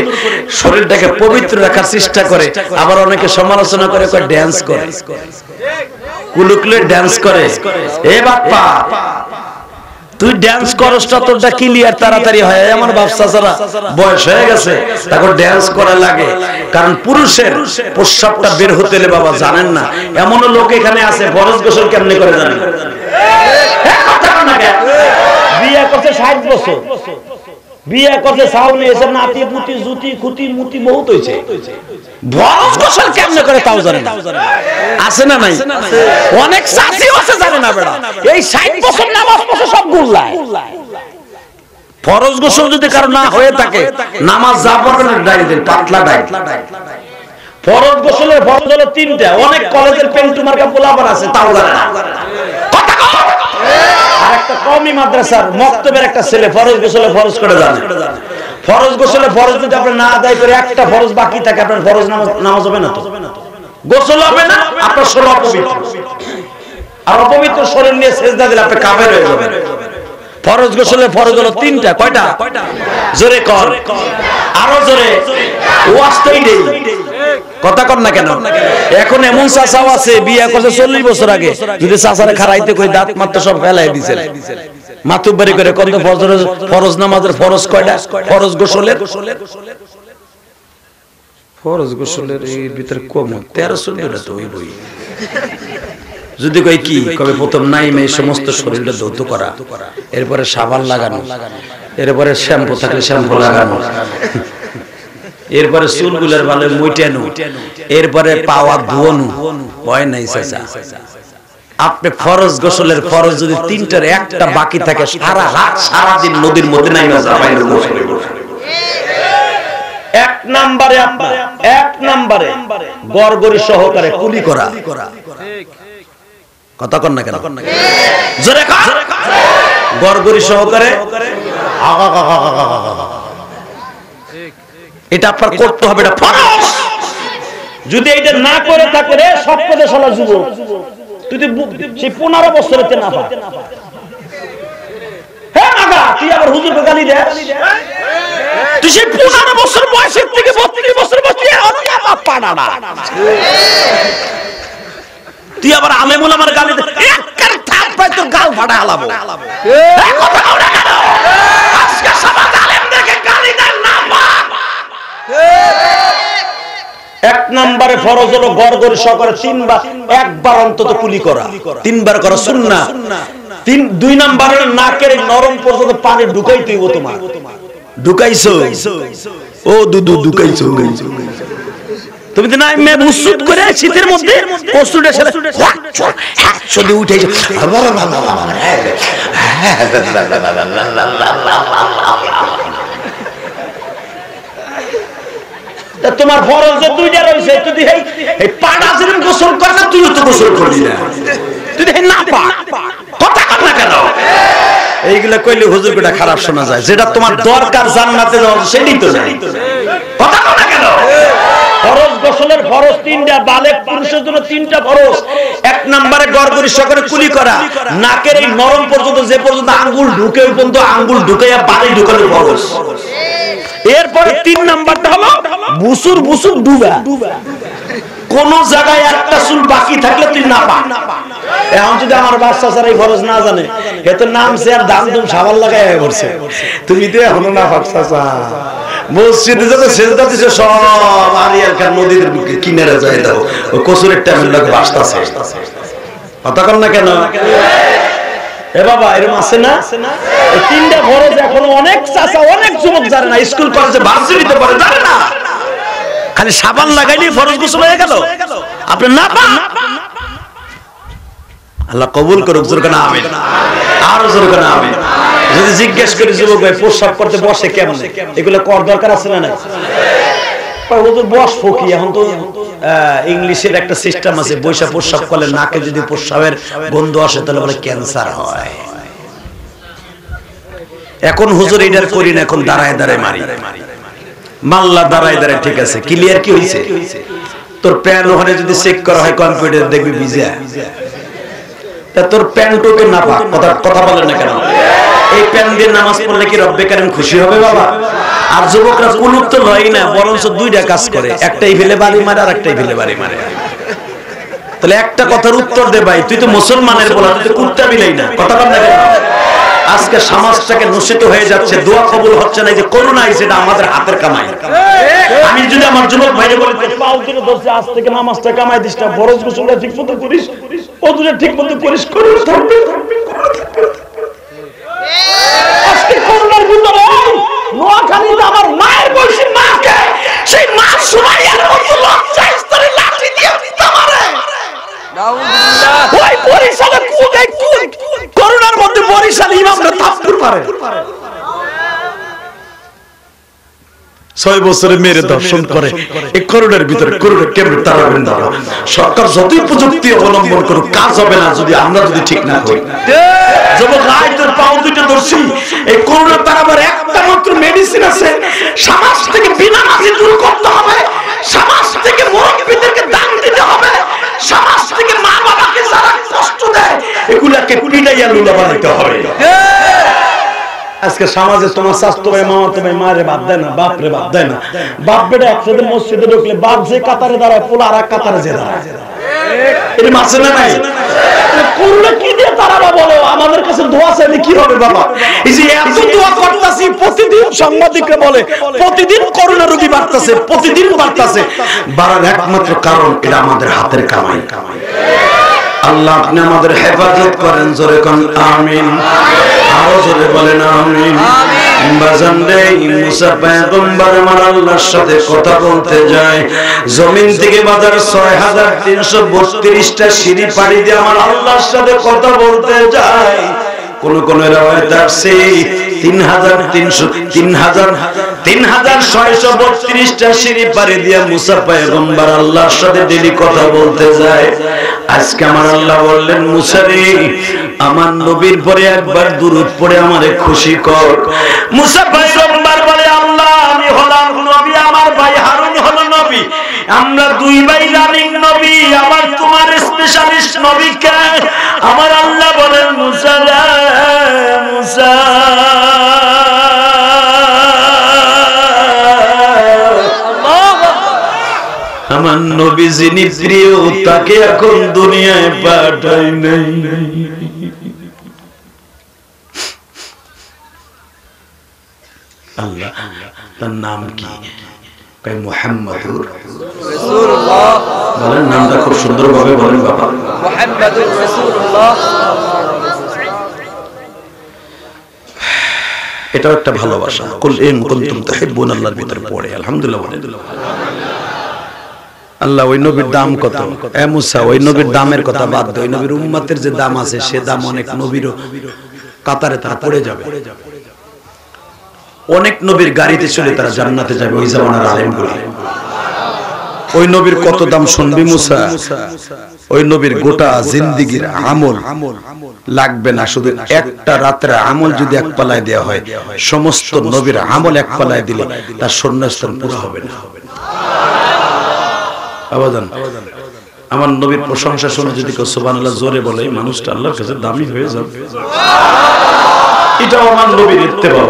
শরীরটাকে পবিত্র রাখার চেষ্টা করে। আবার অনেকে সমালোচনা করে, ড্যান্স করে, কুলুকলে ড্যান্স করে। এ বাপ্পা তুই ড্যান্স করসটা তোরটা ক্লিয়ার তাড়াতাড়ি হয়। আমার বাপ চাচারা বয়স হয়ে গেছে, তারপর ড্যান্স করা লাগে। কারণ পুরুষের প্রস্রাবটা বের হতে হলে বাবা জানেন না, এমনও লোক এখানে আছে ফরজ গোসল কেমনে করে জানেন? বিয়ে করছে 60 বছর, বিয়ে করছে সাউনে এসে নাতি পুতি জুতি খুতি মুতি বহুত হইছে, ফরজ গোসল কেমনে করে তাও জানে না। আছে না নাই? অনেক চাচিও আছে জানে না বেটা। এই 60 বছর নামাজ পড়ছে সব গুল্লায়। ফরজ গোসল যদি কারো না হয়ে থাকে, নামাজ যা পড়বেন ডাইল দেন, পাতলা ডাইল। ফরজ গোসলের ফরজ হলো 3টা। অনেক কলেজের পেন্টু মার্কা পোলাপান আছে তাও জানে না। কথা কও। আর একটা কওমি মাদ্রাসার মক্তবের একটা ছেলে ফরজ গোসলে ফরজ করে জানে। ফরজ গোসলে ফরজ যদি আপনি না আদায় করে একটা ফরজ বাকি থাকে, আপনার ফরজ নামাজ হবে না তো, গোসল হবে না, আপনার শরীর অপবিত্র। আর অপবিত্র শরীর নিয়ে সেজদা দিলে আপনি কাফের হয়ে যাবেন। ফরজ গোসলে ফরজ হলো 3টা। কয়টা? জোরে কর, আরো জোরে। ওয়াজটাই দেই, কথা কর না কেন? এখন এমন চাচাও আছে বিয়ে করছে 40 বছর আগে, যদি চাচারে খারাইতে কই দাঁত মাত্র সব ফেলাই দিয়েছে, মাতুব্বারি করে কত ফরজ নামাজের ফরজ কয়টা? ফরজ গোসলের ফরজ গোসলের এর ভিতরে কম 13-14টা তো ওই বই। যদি কই কি কবে প্রথম নাইমে সমস্ত শরীরটা ধৌত করা, এরপরে সাবান লাগানো, এরপরে শ্যাম্পু থাকলে শ্যাম্পু লাগানো, এরপরে চুলগুলোর ভালো মুইটানো, এরপরে পাওয়া ধোয়ানো। ভয় নাই চাচা, আপনি ফরজ গোসলের ফরজ যদি 3টার একটা বাকি থাকে, সারা রাত সারা দিন নদীর মধ্যে নাইমা যাবেন। এক নম্বরে গড়গড়ি সহকারে কুলি করা। কথা কর না কেন? জোরে কর। গড়গড়ি সহকারে এটা আপনার করতে হবে, এটা ফরজ। যদি এটা না করে থাকে রে সব পদে শালা যুবক, তুই সেই 15 বছরেতে না পা। হ্যাঁ আগা তুই আবার হুজুরকে গালি দে, তুই সেই 15 বছর বয়সের থেকে 32 বছর বয়সে অনেক পানা না, তুই আবার আলেমুল আমার গালি দে, একবার থাপ পাই তোর গাল ফাটা হালাবো। এই কথা কও না কেন? আজকে সমাজ আলেমদেরকে গালি দেন না পা। এক নম্বরে ফরজ হলো গড়গড়ি সহকারে 3বার, একবার অন্তত কুলি করা, 3বার করা সুন্নাহ। 2 নম্বরে নাকের নরম পর্যন্ত পানি ঢুকাইতে হইব। তোমার ঢুকাইছো? ও দুদু ঢুকাইছো? তুমি তো নাই মে বুসুত করে শীতের মধ্যে কষ্টটা সেটা যদি উঠেছো, তোমার ফরজ যে 2টা রইছে, তুই এই পাড়া যেরকম গোসল করে না, তুই তো গোসল করবি না, তুই না পা। কথা কর না কেন? এইগুলা কইলে হুজুর কোটা খারাপ শোনা যায়। যেটা তোমার দরকার জান্নাতে যাওয়া সেটাই তো নাই। কথা কর না কেন? ফরজ গোসলের ফরজ 3টা, বালেগ পুরুষের জন্য 3টা ফরজ। 1 নম্বরে গড়গড়ি সহকারে কুলি করা, নাকের এই নরম পর্যন্ত যে পর্যন্ত আঙ্গুল ঢুকে ওই পর্যন্ত আঙ্গুল ঢুকাইয়া পানি ঢুকানো ফরজ। এরপরে 3 নাম্বারটা হলো বুসুর ডুবা। কোন জায়গায় একটা চুল বাকি থাকলে তুই না পা। এখন যদি আমার বাচ্চা ছাড়া এই ফরজ না জানে, এ তো নামছে আর দাম দুম সাবান লাগাই পড়ছে, তুমি তো এখনো না পাচ্ছা। মসজিদে যত সেজদা দিছে সব আরিয়াল খান নদীর কিনারে যাই দাও, ও কসুরের টাইমের লোক বাসতাছে। কথা কর না কেন? এ বাবা এরকম আছে না? এই 3টা ফরজ এখন অনেক চাচা অনেক যুবক জানে না, স্কুল কলেজে ভার্সিটিতে পড়ে জানে না, খালি সাবান লাগাইলেই ফরজ গোসল হয়ে গেল। আপনি না পা। আল্লাহ কবুল করুক, জোরে কেন আমিন। আরো জোরে কেন আমিন। যদি জিজ্ঞেস করি যুবক ভাই প্রস্রাব করতে বসে কেমন, এগুলো কর দরকার আছে না নাই? হুজুর বস ফকি। এখন তো ইংলিশের একটা সিস্টেম আছে, বৈশা প্রস্রাব করলে নাকে যদি প্রস্রাবের গন্ধ আসে তাহলে বলে ক্যান্সার হয়। এখন হুজুর এইটার করি না, এখন দাঁড়ায় দাঁড়ায় মারি। মাল্লা দাঁড়ায় দাঁড়ায় ঠিক আছে, ক্লিয়ার কি হয়েছে? তোর প্যান ওখানে যদি চেক করা হয় কম্পিউটার দেখবি ভিজা, তা তোর প্যান্টকে না পাক, কথা বলেন না কেন? এই প্যান দিয়ে নামাজ পড়লে কি রব্বে কারিম খুশি হবে বাবা? আর যুবকরা কুলুপ তো লয় না, বরঞ্চ দুইটা কাজ করে, একটাই ফেলে বাড়ি মারে আর একটাই ফেলে বাড়ি মারে। তাহলে একটা কথার উত্তর দে ভাই, তুই তো মুসলমানের বলা, তুই তো কুত্তা বিলাই না, কথা বল না কেন? আজকে সমাজটাকে নূষিত হয়ে যাচ্ছে, দোয়া কবুল হচ্ছে না, এই যে করোনা আইছে, এটা আমাদের হাতের কামাই। আমি যদি আমার যুবক ভাইরে বলি পাও দিনে দোষে আজ থেকে নামাজটা কামাই দিস না, ফরজ গোসলটা ঠিকমতো করিস, ওযুটা ঠিকমতো করিস, করোনা থাকবে। আজকে করোনার ভিতরে নোয়াখালীতে আমার মায়ের বয়সী মাকে, সেই মা সুমাইয়ার মতো লজ্জা স্তরে লাঠি দিয়ে পিটা মারে। ওই বরিশালে করোনার মধ্যে বরিশাল ইমামরা থাপ্পড় মারে। 6 বছরে মেরে দর্শন করে, এই করোনার ভিতরে করোনা কেমন তাড়াবেন না? সরকার যতই প্রযুক্তি অবলম্বন করুক, কাজ হবে না যদি আমরা ঠিক না হই। যুবক আয় তোর পাও দুটো ধরছি, এই করোনা তাড়াবার একটা মাত্র মেডিসিন আছে, সমাজ থেকে বিনামাজি দূর করতে হবে, সমাজ থেকে মুরব্বীদেরকে দান দিতে হবে, সমাজ থেকে মা বাবাকে যারা কষ্ট দেয় এগুলাকে পিটাইয়া লুলা বানাইতে হবে। আজকে সমাজে তোমার স্বাস্থ্য ভাই, মামাতো ভাই মারে বাদ দেয় না, বাপ রে বাদ দেয় না। বাপ বেটা একসাথে মসজিদে ঢুকলে বাপ যে কাতারে দাঁড়ায়, পোলা আর এক কাতারে যে দাঁড়ায়, এরকম আছে না নাই? করোনা কি দিয়ে তারাবা বলো? আমাদের কাছে দোয়া চাইলে কি হবে বাবা? এই যে এত দোয়া করতেছি, প্রতিদিন সাংবাদিকরা বলে প্রতিদিন করোনা রোগী বাড়তেছে, প্রতিদিন বাড়তেছে। বাড়ার একমাত্র কারণ এটা আমাদের হাতের কামাই। আল্লাহ আপনি আমাদের হেফাজত করেন, জোরে কোন আমিন, আরো জোরে বলেন আমিন। বাজান রে, মুসা পয়গম্বর আমার আল্লাহর সাথে কথা বলতে যায়, জমিন থেকে বাজার 6332টা সিঁড়ি পাড়ি দিয়ে আমার আল্লাহর সাথে কথা বলতে যায়। কোন কোন রাওয়ায়াত আছে 3632টা সিঁড়ি পাড়ি দিয়ে মুসা পয়গম্বর আল্লাহর সাথে ডেইলি কথা বলতে যায়। আজকে আমার আল্লাহ বললেন, মুসা রে, আমার নবীর পরে একবার দুরূদ পড়ে আমারে খুশি কর। মুসা পয়গম্বর বলে, আল্লাহ আমি হলাম নবী, আমার ভাই হারুন হলো নবী, আমরা দুই ভাই রানিং নবী, আমার তোমার স্পেশালিস্ট নবী কে? আমার আল্লাহ বলেন, মুসা রে, মুসা আমার নবী যিনি প্রিয় তাকে এখন দুনিয়ায় পাঠাই নাই। আল্লাহ তার নাম কি? মুহাম্মাদুর রাসূলুল্লাহ। বলেন নামটা খুব সুন্দর ভাবে বলেন বাবা, মুহাম্মাদুর রাসূলুল্লাহ। এটাও একটা ভালোবাসা। কুল ইন কুনতুম তুহিব্বুনাল্লাহর ভিতরে পড়ে আলহামদুলিল্লাহ বলেন। আল্লাহ ওই নবীর দাম কত? এ মুসা, ওই নবীর দামের কথা বাদ দাও, ওই নবীর উম্মতের যে দাম আছে সে দাম অনেক নবীরও কাতারে তারা পড়ে যাবে। অনেক নবীর গাড়িতে চলে তারা জান্নাতে যাবে ওই জামানার আলেমগুলো। ওই নবীর কত দাম শুনবি মুসা? ওই নবীর গোটা জিন্দেগীর আমল লাগবে না, শুধু একটা রাতের আমল যদি এক পালায় দেওয়া হয়, সমস্ত নবীর আমল এক পালায় দিলে তার শূন্যস্থান পুরো হবে না। আবাদান আমার নবীর প্রশংসা শুনে যদি কেউ সুবহানাল্লাহ জোরে বলে, মানুষটা আল্লাহর কাছে দামি হয়ে যাবে। এটাও আমার নবীর ইত্তেবা।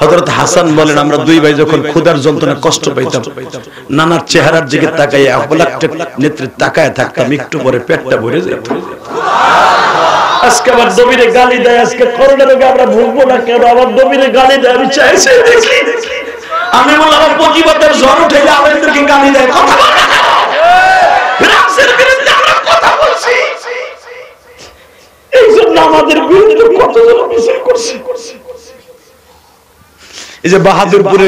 হযরত হাসান বলেন, আমরা দুই ভাই যখন ক্ষুধার যন্ত্রণা কষ্ট পাইতাম, নানার চেহারার দিকে তাকায় অবলাক্ত নেত্রে তাকায় থাকতাম, একটু পরে পেটটা ভরে যেত। আজকে আবার নবীরে গালি দেয়, আজকে করোনা রোগে আমরা ভুগবো না কেন? আবার নবীরে গালি দেয়, আমি চাইছি দেখি। আমি বললাম আমার প্রতিবাদের জ্বর উঠে গেলে আমাদেরকে গালি দেয়, কথা বল না কেন? রাসূলের বিরুদ্ধে আমরা কথা বলছি, এই জন্য আমাদের বিরুদ্ধে কতজন মিছিল করছে। এই যে বাহাদুরপুরে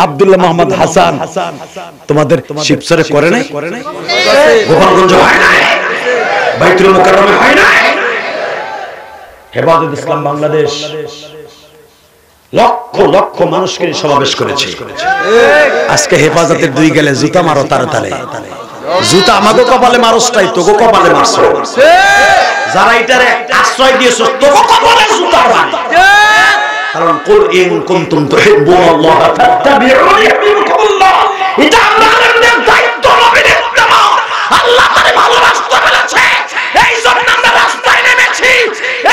আব্দুল্লাহ মোহাম্মদ হাসান তোমাদের শিবচরে করে নাই? গোপালগঞ্জ হয় নাই? বাইতুল মুকাররমে হয় নাই? হেফাজত ইসলাম বাংলাদেশ লক্ষ লক্ষ মানুষকে সমাবেশ করেছে। আজকে হেফাজতের দুই গেলে জুতা মারো তার তালে, জুতা আমাকে কপালে মারসটাই তোকে কপালে মারছো। যারা এটারে আশ্রয় দিয়েছো তোকে কপালে জুতা মার। কারণ কুল ইন কুনতুম তুহিব্বুনাল্লাহ ফাত্তাবিউনি ইউহিব্বুকুমুল্লাহ। এটা আমাদের দায়িত্ব, নবীর ইত্তেবা। আল্লাহ তাআলা ভালোবাসতে বলেছে, এই জন্য আমরা রাস্তায় নেমেছি।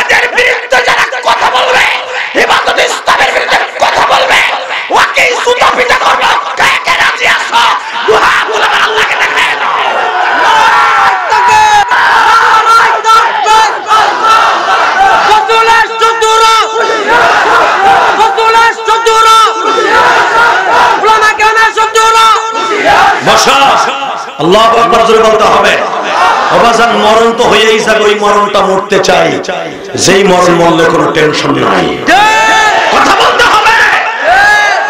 এদের বিরুদ্ধে যারা কথা বলবে, ইবাদত ইসলামের বিরুদ্ধে কথা বলবে, ওকে সুতা পিটা করবে, কে কে রাজি আছো? দুহা বলে আল্লাহকে দেখায় দাও। আল্লাহু আকবার জোরে বলতে হবে। অবাজান মরণ তো হয়েই যাবে, ওই মরণটা মরতে চাই, যেই মরণ মরলে কোনো টেনশন নাই, কথা বলতে হবে।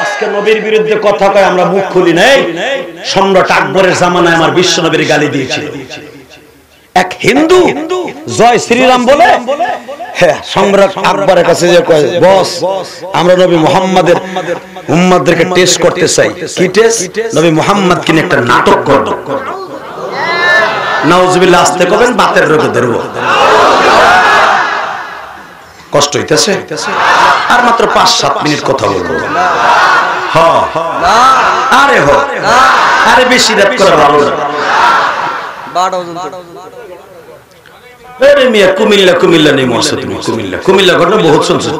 আজকে নবীর বিরুদ্ধে কথা কয় আমরা মুখ খুলি নাই। সম্রাট আকবরের জামানায় আমার বিশ্ব নবীর গালি দিয়েছিল এক হিন্দু, জয় শ্রীরাম বলে। হ্যাঁ, সম্রাট আকবরের কাছে যে কয়, বস আমরা নবী মুহাম্মাদের উম্মতদেরকে টেস্ট করতে চাই। কি টেস্ট? নবী মুহাম্মদ কিনে একটা নাটক করব। নাউজুবিল্লাহ, আস্তে কবেন, বাতের রোগে ধরব। কষ্ট হইতেছে, আর মাত্র 5-7 মিনিট কথা বলবো। আরে হ, আরে বেশি রাত করে ভালো না। কুমিল্লা নেই মরছে তুমি, কুমিল্লা ঘটনা বহুত শুনছো।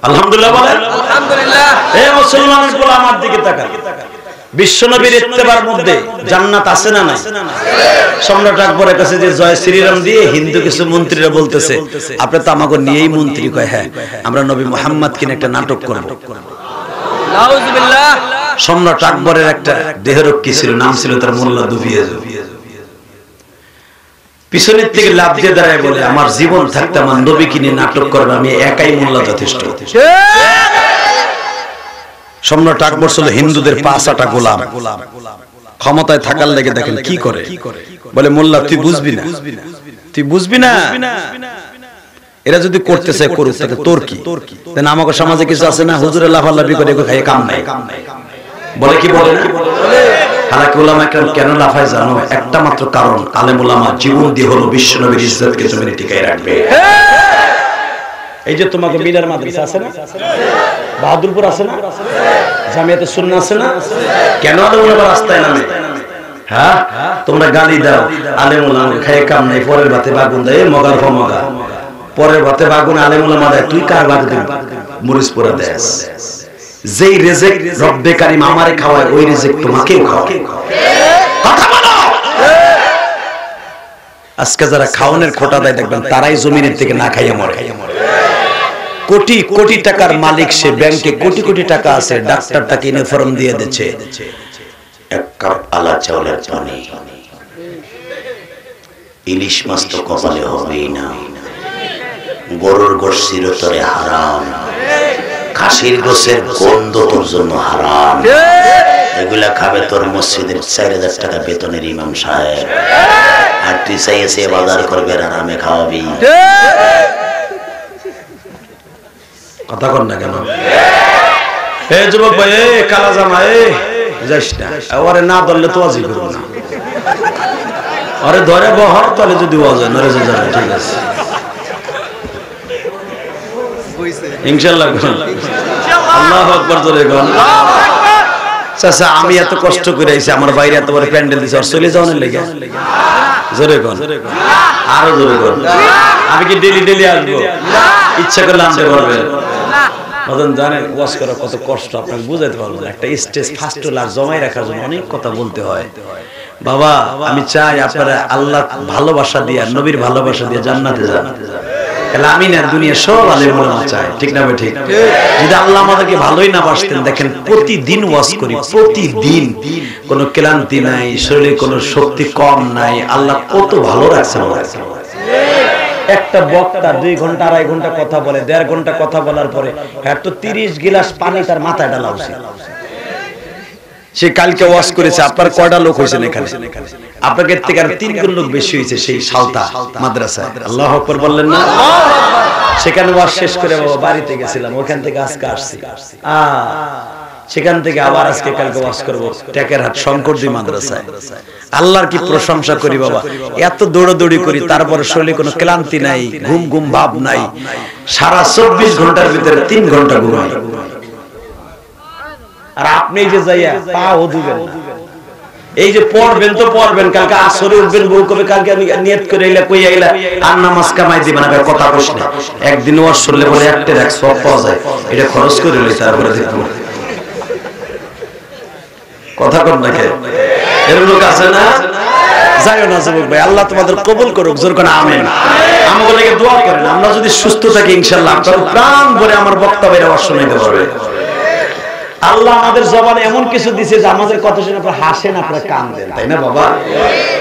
আলহামদুলিল্লাহ বলেন আলহামদুলিল্লাহ। এই মুসলমানের বলে আমার দিকে তাকান। বিশ্বনবীর ইত্তেবার মধ্যে জান্নাত আছে না নাই? সম্রাট আকবরের কাছে যে জয় শ্রীরাম দিয়ে হিন্দু কিছু মন্ত্রীরা বলতেছে, আপনি তো আমাকে নিয়েই মন্ত্রী। কয় হ্যাঁ, আমরা নবী মুহাম্মদ কিনে একটা নাটক করব। নাউজুবিল্লাহ। সম্রাট আকবরের একটা দেহরক্ষী ছিল, নাম ছিল তার মোল্লা দুবিয়াজ। পিছনের থেকে লাভ দিয়ে দাঁড়ায় বলে, আমার জীবন থাকতে আমার নবী কিনে নাটক করবে, আমি একাই মোল্লা যথেষ্ট। সম্রাট আকবর ছিল হিন্দুদের 5-8টা গোলাম। ক্ষমতায় থাকার লেগে দেখেন কি করে, বলে মোল্লা তুই বুঝবি না, তুই বুঝবি না, এরা যদি করতে চায় করুক, তাকে তোর কি? আমাকে সমাজে কিছু আছে না, হুজুরে লাফালাফি করে খাইয়ে কাম নাই, বলে কি বলে না? হালাকি উলামা কেন লাফায় জানো? একটা মাত্র কারণ, আলেম উলামা জীবন দিয়ে হলো বিশ্বনবীর ইজ্জতকে জমিনে টিকায় রাখবে। এই যে তোমাকে মিনার মাদ্রাসা আছে না, বাহাদুরপুর আছে না, জামিয়াতে সুন্নাহ আছে না, কেন আলেম উলামা রাস্তায় নামে? হ্যাঁ, তোমরা গালি দাও, আলেম উলামা খাইয়ে কাম নাই, পরের ভাতে বাগুন দেয়, মগার ফমগা, পরের ভাতে বাগুন আলেম উলামা দেয়, তুই কার ভাতে দিবি? মরিচ পোড়া দেস। যেই রিজিক রব্বে কারীম আমারে খাওয়ায়, ওই রিজিক তোমাকেও খাওয়ায়। কথা বলো। আজকে যারা খাওয়ানোর খোটা দেয় দেখবেন, তারাই জমিনের থেকে না খাইয়া মরে। কোটি কোটি টাকার মালিক সে, ব্যাংকে কোটি কোটি টাকা আছে, ডাক্তার তাকে ইউনিফর্ম দিয়ে দিচ্ছে, এক কাপ আলা চাউলের পানি, ইলিশ মাছ তো কপালে হবেই না, গরুর গোশত চিরতরে হারাম, খাসির গোশের গন্ধ তোর জন্য হারাম, এগুলা খাবে তোর মসজিদের 4000 টাকা বেতনের ইমাম সাহেব, আর তুই চাইছে বাজার করবে আর আরামে খাওয়াবি। কথা কর না কেন? এ যুবক ভাই, এ কালা জামা, এ যাইস না, ওরে না ধরলে তো ওয়াজি করব না, ওরে ধরে বহর, তাহলে যদি ওয়াজ হয় নরে যাবে। ঠিক আছে, ইনশাআল্লাহ। আল্লাহু আকবার জোরে কোন। চাচা আমি এত কষ্ট করে আইছি, আমার বাইরে এত বড় প্যান্ডেল দিছে, আর চলে যাওয়ার লাগা জোরে কোন, আরো জোরে কোন। আমি কি ডেলি ডেলি আসবো? ইচ্ছা করলে আনতে পারবেন। মদন জানেন ওয়াজ করা কত কষ্ট, আপনাকে বুঝাইতে পারবো না। একটা স্টেজ ফার্স্ট লাখ জমাই রাখার জন্য অনেক কথা বলতে হয়। বাবা আমি চাই আপনারা আল্লাহ ভালোবাসা দিয়ে, নবীর ভালোবাসা দিয়ে জান্নাতে যান। আমি না দুনিয়া সব আলেম ওলামা চাই, ঠিক না? ঠিক। যদি আল্লাহ আমাদেরকে ভালোই না বাসতেন, দেখেন প্রতিদিন ওয়াজ করি, প্রতিদিন কোনো ক্লান্তি নাই, শরীরে কোনো শক্তি কম নাই, আল্লাহ কত ভালো রাখছেন। একটা বক্তা 2 ঘন্টা 2.5 ঘন্টা কথা বলে, 1.5 ঘন্টা কথা বলার পরে এত 30 গিলাস পানি তার মাথায় ঢালা উচিত। সে কালকে ওয়াজ করেছে, আপনার কয়টা লোক হয়েছেন এখানে? আপনাকে থেকে আর 3 গুণ লোক বেশি হয়েছে সেই সালতা মাদ্রাসায়। আল্লাহু আকবার বললেন না? সেখানে ওয়াজ শেষ করে বাবা বাড়িতে গেছিলাম, ওখান থেকে আজকে আসছি। সেখান থেকে আবার আজকে কালকে ওয়াজ করব টেকেরহাট শঙ্করজি মাদ্রাসায়। আল্লাহর কি প্রশংসা করি বাবা, এত দৌড়াদৌড়ি করি তারপরে শরীরে কোনো ক্লান্তি নাই, ঘুম ঘুম ভাব নাই। সারা 24 ঘন্টার ভিতরে 3 ঘন্টা ঘুমাই। আর আপনি যে যাইয়া পাও দিবেন, এই যে পড়বেন তো পড়বেন, কালকে আসরে উঠবেন, বউ কবে কালকে আমি নিয়ত করে আইলা কই আইলা আর নামাজ কামাই দিবেন না, কথা কইছ না। একদিন ওয়াজ শুনলে বলে একটা রাখ সব পাওয়া যায়, এটা খরচ করে লই তারপরে দেখব। কথা কর না কে এর লোক আছে না? যাইও না যুবক ভাই, আল্লাহ তোমাদের কবুল করুক, জোর করে আমিন। আমাকে লাগে দোয়া করেন, আমরা যদি সুস্থ থাকি ইনশাআল্লাহ আপনারা প্রাণ ভরে আমার বক্তব্যের আওয়াজ শুনাইতে পারবে। আল্লাহ আমাদের জবানে এমন কিছু দিয়েছে যে আমাদের কথা শুনে আপনারা হাসেন, আপনারা কাঁদেন, তাই না বাবা?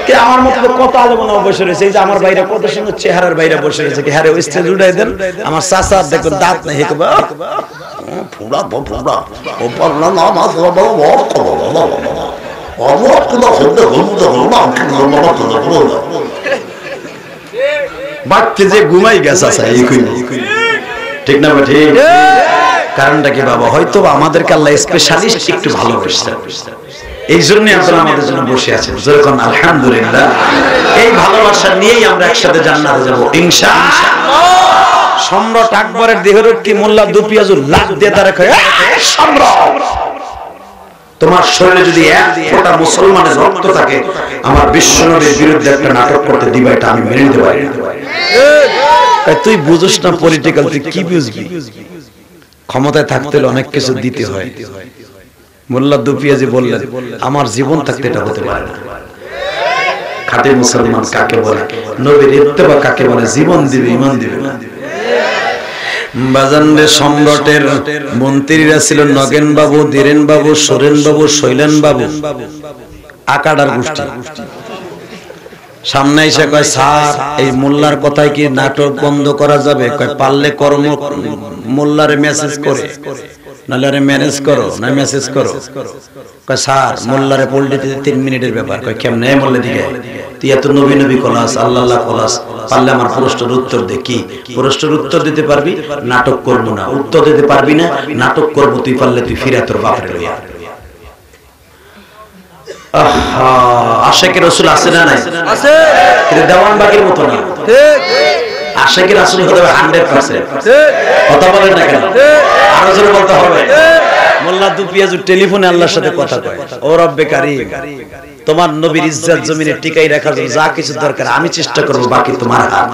কে আমার মতো কত আলেমনা বসে রয়েছে, এই যে আমার ভাইরা কত সুন্দর চেহারার ভাইরা বসে রয়েছে, কি হারে ওই স্টেজ উঠাই দেন। আমার চাচা দেখুন দাঁত নাই, হেঁকে ফুড়া ফুড়া ও পারলা না মাছ বাবা বাচ্চা যে ঘুমাই গেছে ঠিক না? ঠিক। কারণটা কি বাবা? হয়তো আমাদেরকে আল্লাহ স্পেশালিস্ট একটু ভালোবাসছেন, এই জন্য আপনারা আমাদের জন্য বসে আছেন। যেরকম আলহামদুলিল্লাহ, এই ভালোবাসা নিয়েই আমরা একসাথে জান্নাতে যাব ইনশাআল্লাহ। সম্রাট আকবরের দেহরক্ষী মোল্লা দুপিয়াজুর লাখ দিয়ে তারা কয়, সম্রাট তোমার শরীরে যদি এক ফোঁটা মুসলমানের রক্ত থাকে, আমার বিশ্বনবীর বিরুদ্ধে একটা নাটক করতে দিবা, এটা আমি মেনে নিতে পারি না। তুই বুঝিস না পলিটিক্যাল, তুই কি বুঝবি? ক্ষমতায় থাকতে হলে অনেক কিছু দিতে হয়। মোল্লা দুপিয়াজি বললেন, আমার জীবন থাকতে এটা হতে পারে না। খাঁটি মুসলমান কাকে বলে, নবীর ইত্তেবা কাকে বলে? জীবন দিবে, ঈমান দিবে না। বাজানরে সম্রাটের মন্ত্রীরা ছিল নগেন বাবু, ধীরেন বাবু, সোরেন বাবু, শৈলেন বাবু, আকাডার গোষ্ঠী। সামনে এসে কয়, স্যার এই মোল্লার কথায় কি নাটক বন্ধ করা যাবে? কয় পারলে কর্ম মোল্লারে মেসেজ করে, নাহলে আরে ম্যানেজ করো, না মেসেজ করো। কয় স্যার মোল্লারে পল্টিতে 3 মিনিটের ব্যাপার। কয় কেমনে? মোল্লা দিকে তুই এত নবী নবী কলাস, আল্লাহ আল্লাহ কলাস, পারলে আমার প্রশ্নের উত্তর দে। কি প্রশ্নের উত্তর দিতে পারবি? নাটক করবো না। উত্তর দিতে পারবি না? নাটক করবো। তুই পারলে তুই ফিরে তোর বাপরে লইয়া। আশিকের রাসূল আছে না নাই? আছে। কিন্তু দেওয়ানবাগের মতো না। ঠিক। আশিকের রাসূল হতে হবে 100%। ঠিক। কথা বলেন না কেন? আরো জোরে বলতে হবে। মোল্লা দুপিয়াজু টেলিফোনে আল্লাহর সাথে কথা কয়, ও রব্বে কারীম, তোমার নবীর ইজ্জত জমিনে টিকাই রাখার জন্য যা কিছু দরকার আমি চেষ্টা করব, বাকি তোমার হাত।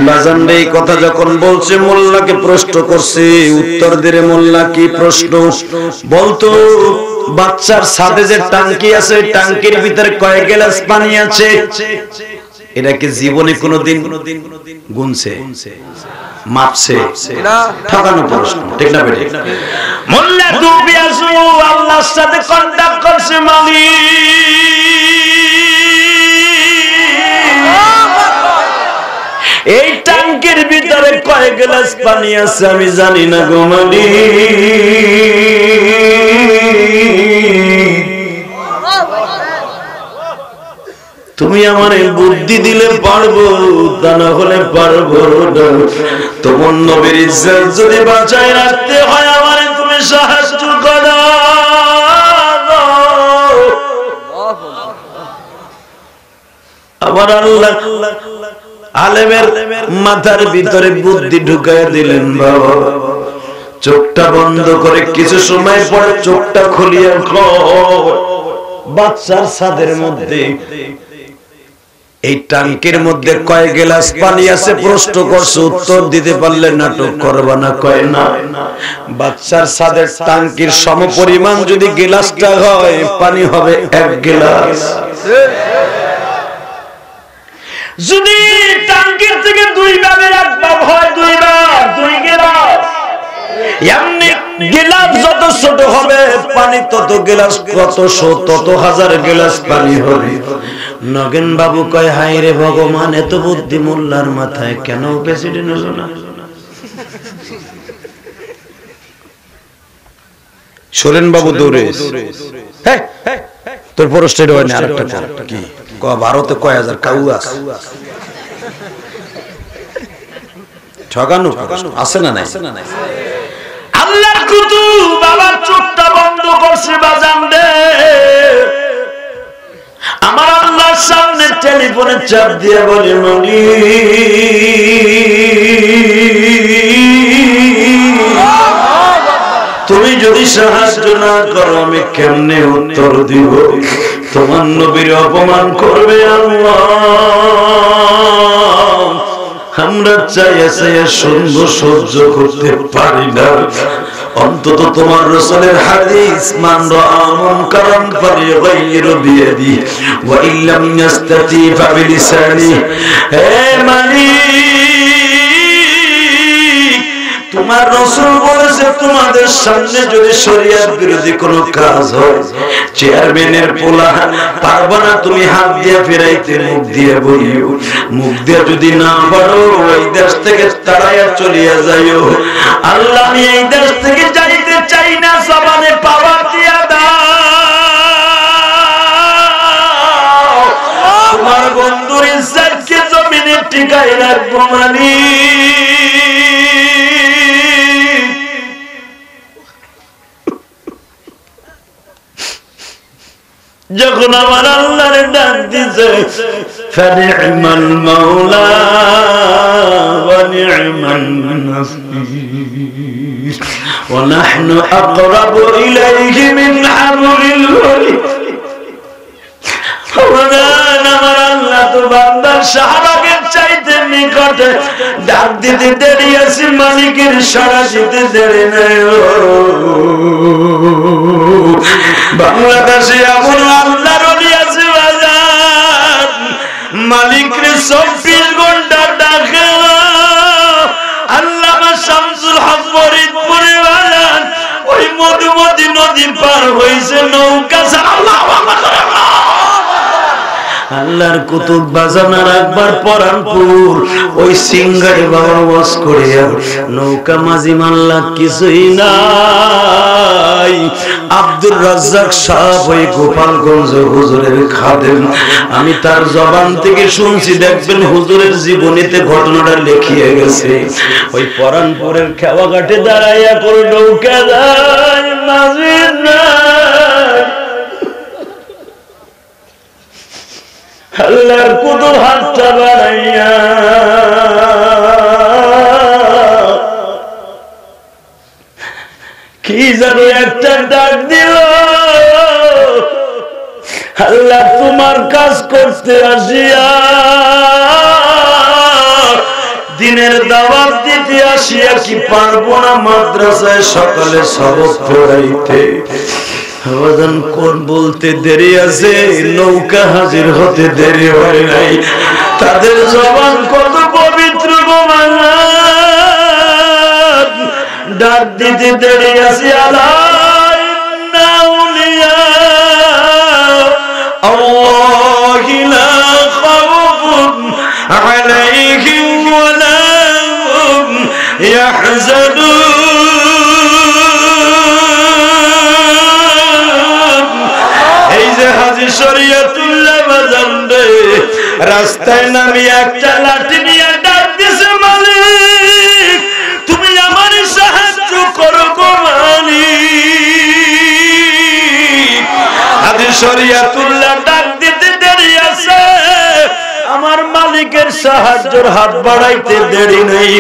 বাজান এই কথা যখন বলছে, মোল্লাকে প্রশ্ন করছে, উত্তর দিরে মোল্লা কি প্রশ্ন বলতো? বাচ্চার ছাদে যে টাঙ্কি আছে, টাঙ্কির ভিতরে কয় গ্লাস পানি আছে? এটা কি জীবনে কোনোদিন গুনছে, মাপছে? ঠকানো প্রশ্ন, ঠিক না বেঠিক? মোল্লা দুপিয়াজু আল্লাহর সাথে কন্টাক্ট করছে, মালিক এই ট্যাঙ্কের ভিতরে কয় গ্লাস পানি আছে আমি জানি না গো মালিক। তুমি আমারে বুদ্ধি দিলে পারবো, তা না হলে পারবো না। তোমার নবীর ইজ্জত যদি বাঁচায় রাখতে হয়, আমারে তুমি সাহায্য করো। আবার আল্লাহ আলেমের মাথার ভিতরে বুদ্ধি ঢুকায় দিলেন। বাবা চোখটা বন্ধ করে কিছু সময় পরে চোখটা খুলিয়ে বাচ্চার ছাদের মধ্যে এই ট্যাঙ্কের মধ্যে কয় গ্লাস পানি আছে প্রশ্ন করছে, উত্তর দিতে পারলে নাটক করবা না? কয় না। বাচ্চার ছাদের ট্যাঙ্কির সমপরিমাণ যদি গ্লাসটা হয়, পানি হবে 1 গ্লাস। যদি ট্যাঙ্কির থেকে 2 ভাগের 1 ভাগ হয়, 2 ভাগ 2 গ্লাস। এমনি গ্লাস যত ছোট হবে পানি তত গ্লাস, কত তত হাজার গ্লাস পানি হবে। নগেন বাবু কয়, হায় রে ভগবান, এত বুদ্ধি মোল্লার মাথায় কেন? প্রেসিডেন্ট হলো না? সোরেন বাবু দৌড়ে তোর পরস্টেড হয় না আরেকটা কি ভারতে কয় হাজার কাউ আছে? ঠকানো আছে না নাই? আল্লাহ আল্লাহর কুতুব বাবার চোখটা বন্ধ করছে বাজান রে। আমার আল্লাহর সামনে টেলিফোনে চাপ দিয়ে বলে মনি তুমি যদি সাহায্য না করো আমি কেমনে উত্তর দিব? তোমার নবীর অপমান করবে আল্লাহ। আমরা চাইয়া চাইয়া সুন্দর সহ্য করতে পারি না। অন্তত তোমার রাসূলের হাদিস মান রাআ মুনকারান ফালিগাইয়িরু বিয়াদি ওয়া ইল্লাম ইয়াস্তাতি ফাবিলিসানি। হে মালিক, তোমার রাসূল বলেছে তোমাদের সামনে যদি শরীয়ত বিরোধী কোনো কাজ হয়, চেয়ারম্যানের পোলা পারবা না তুমি হাত দিয়ে ফেরাইতে, মুখ দিয়ে বলিও। মুখ দিয়ে যদি না পারো ওই দেশ থেকে তাড়াইয়া চলিয়া যাইও। আল্লাহ আমি এই দেশ থেকে যাইতে চাই না, জবানে পাওয়ার দিয়া দাও। তোমার বন্ধুর ইজ্জতকে জমিনে টিকায় রাখবো মালিক। যখন আমার আল্লাহর ডাক দিছে ফানি'মাল মাওলা ওয়া নি'মান নাসীর ওয়া নাহনু আকরাবু ইলাইহি মিন হাবলিল ওয়ারিদ। আমার আল্লাহ তো বান্দার শাহবাগের চাইতে নিকটে, ডাক দিতে দেরি আছে মালিকের সাড়া দিতে দেরি নাই। বাংলাদেশে এমন আল্লাহর ওলি আছে বাজার, মালিকরে 24 ঘন্টা ডাকে। আল্লামা শামসুল হক ফরিদপুরে বাজার ওই মধুমতি নদী পার হইছে নৌকা ছাড়া। আল্লাহু আকবার। আল্লাহর কুতুব বাজানার একবার পরানপুর ওই সিংগারে বাবা ওয়াজ করিয়া নৌকা মাঝি মাল্লা কিছুই নাই। আব্দুর রাজ্জাক সাহেব ওই গোপালগঞ্জ হুজুরের খাদেম, আমি তার জবান থেকে শুনছি, দেখবেন হুজুরের জীবনীতে ঘটনাটা লিখিয়ে গেছে। ওই পরানপুরের খেওয়াঘাটে দাঁড়াইয়া করে নৌকা যায় মাঝি নাই। আল্লাহর কুতুব হাতটা বাড়াইয়া কি জানো একটা ডাক দিল, আল্লাহ তোমার কাজ করতে আসিয়া দিনের দাওয়াত দিতে আসিয়া কি পারবো না মাদ্রাসায় সকালে সবক পড়াইতে? কোন বলতে দেরি আছে, নৌকা হাজির হতে দেরি হয় নাই। তাদের জবান কত পবিত্র গো বাংলার, ডাক দিতে দেরি আছে। আলাইনা আউলিয়া আল্লাহি লা খাউফুন আলাইহিম ওয়া লা হুম ইয়াহজানুন। শরীয়তুল্লাহ বাজান রে, রাস্তায় নামি একটা লাঠি নিয়ে ডাক দিছে মালিক তুমি আমার সাহায্য করো গো মালিক। আদি শরীয়তুল্লাহ ডাক দিতে দেরি আছে, আমার মালিকের সাহায্যের হাত বাড়াইতে দেরি নেই।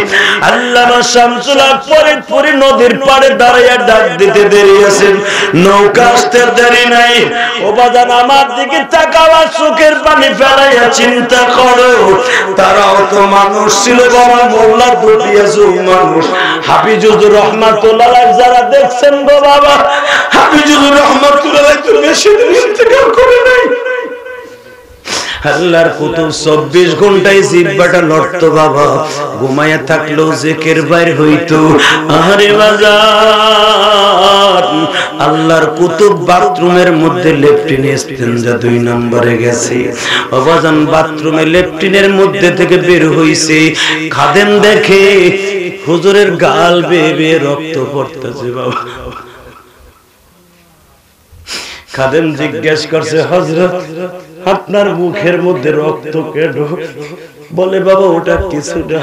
আল্লামা শামসুল হক ফরিদপুরি নদীর পাড়ে দাঁড়াইয়া ডাক দিতে দেরি আছে, নৌকা আসতে দেরি নাই। ও বাজান আমার দিকে তাকাওয়া, চোখের পানি ফেলাইয়া চিন্তা করো, তারাও তো মানুষ ছিল বাবা, মোল্লা দুটিয়াছে মানুষ। হাফিজুর রহমাতুল্লাহ যারা দেখছেন গো বাবা, হাফিজুর রহমাতুল্লাহ তো বেশি দিন ইন্তেকাল করে নাই। আল্লাহর কুতুব 24 ঘন্টায় জিহ্বাটা লড়ত বাবা, ঘুমায়া থাকলেও জিকির বাইর হইতো। আরে বাজার, আল্লাহর কুতুব বাথরুমের মধ্যে লেফটিনে ইস্তেঞ্জা 2 নম্বরে গেছে। বাবাজান বাথরুমে লেফটিনের মধ্যে থেকে বের হইছে, খাদেম দেখে হুজুরের গাল বেয়ে বেয়ে রক্ত পড়তেছে বাবা। খাদেম জিজ্ঞেস করছে, হযরত আপনার মুখের মধ্যে রক্ত কেন? বলে বাবা ওটা কিছু না,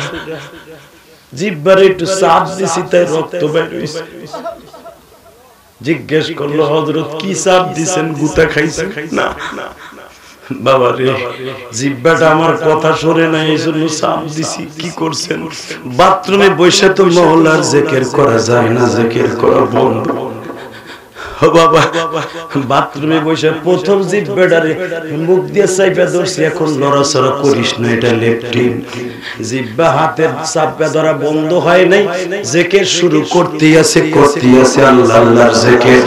জিহ্বারে একটু চাপ দিছি তাই রক্ত বের হইছে। জিজ্ঞেস করলো হযরত কি চাপ দিছেন, গুতা খাইছেন? না বাবা রে, জিহ্বাটা আমার কথা শুনে নাই এইজন্য চাপ দিছি। কি করছেন? বাথরুমে বসে তো মওলার জিকির করা যায় না, জিকির করা বন্ধ। ও বাবা, বাথরুমে বসে প্রথম জিহ্বাটারে মুখ দিয়ে চাপা ধরছি, এখন নড়াচড়া করিস না, এটা লেফটিন। জিহ্বা হাতের চাপা ধরা বন্ধ হয় নাই, জিকির শুরু করতে আছে আল্লাহ আল্লাহর জিকির।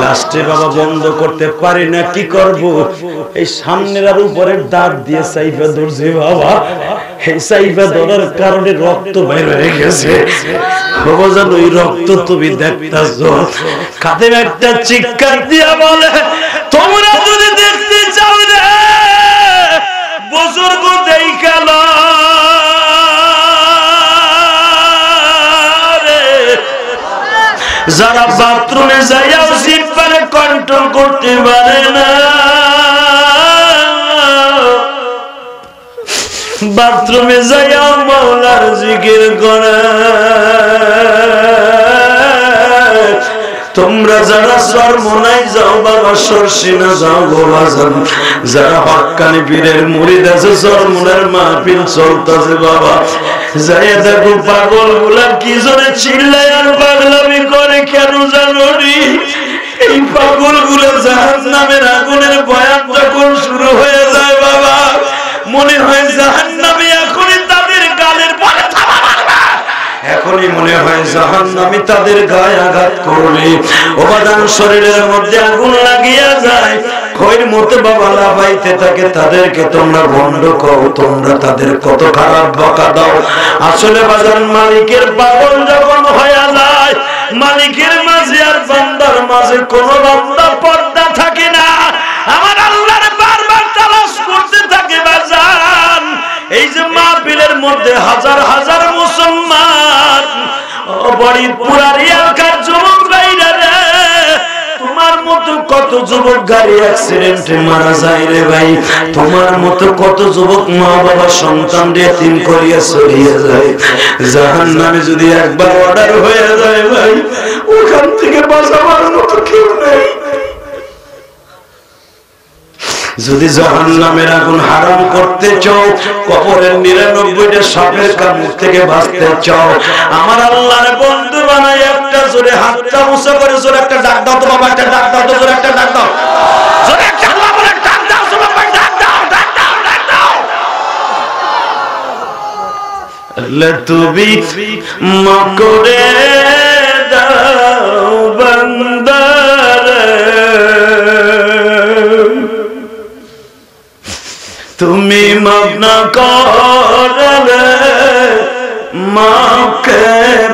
লাস্টে বাবা বন্ধ করতে পারি না, কি করব? এই সামনের আর উপরের দাঁত দিয়ে চাপা ধরছি বাবা। এই চাপা ধরার কারণে রক্ত বের হয়ে গেছে। বাবাজান ওই রক্ত তুমি দেখতাছো। কাঁধে একটা চিৎকার দিয়া বলে, তোমরা যদি দেখতে চাও রে বুজুর্গ দেখাল রে, যারা বাথরুমে যাইয়াও জিহ্বারে কন্ট্রোল করতে পারে না, বাথরুমে যাইয়াও মাওলার জিকির করে। তোমরা যারা চরমোনাই যাও বাবা, সরসিনা যাও বাবাজান, যারা হক্কানি পীরের মুরিদ আছে, চরমোনার মাহফিল চলতেছে বাবা, যাইয়া দেখো পাগল গুলা কি জোরে চিল্লায় আর পাগলামি করে, কেন জানো নি? এই পাগল গুলা জাহান্নামের আগুনের বয়ান যখন শুরু হয়ে যায় বাবা, মনে হয় জাহান্নামী এখনই তাদের গালের পরে থাবা মারবে, এখনই মনে হয় জাহান্নামী তাদের গায়ে আঘাত করবে। ওবাদান শরীরের মধ্যে আগুন লাগিয়া যায়, খৈর মতো বাবা লাফাইতে থাকে। তাদেরকে তোমরা ভণ্ড কও, তোমরা তাদের কত খারাপ বকা দাও। আসলে বাজার মালিকের পাগল যখন হয়ে যায়, মালিকের মাঝে আর বান্দার মাঝে কোন বান্দা পর্দা থাকে না। আমার আল্লাহর বারবার তালাশ করতে থাকে বাজান। এই যে মাহফিলের মধ্যে হাজার হাজার মুসলমান, বড়ি পুরার এলাকার যুবক ভাইরা রে, তোমার মতো কত যুবক গাড়ি অ্যাক্সিডেন্টে মারা যায় রে ভাই, তোমার মতো কত যুবক মা বাবা সন্তান এতিম করিয়া চলিয়ে যায়। জাহান্নামে যদি একবার অর্ডার হয়ে যায় ভাই, ওখান থেকে বাঁচাবার মতো কেউ নেই। যদি জাহান্নামের আগুন হারাম করতে চাও, কবরের 99টা সাপের কামড় থেকে বাঁচতে চাও, আমার আল্লাহর বন্ধু বানাই একটা জোরে হাতটা উঁচু করে জোরে একটা ডাক দাও তো বাবা, একটা ডাক দাও তো, জোরে একটা ডাক দাও, জোরে একটা আল্লাহ বলে ডাক দাও তো বাবা, ডাক দাও, ডাক দাও, ডাক দাও। আল্লাহ তুমি মাফ করে দাও বান্দারে, তুমি মাফ না করলে মাকে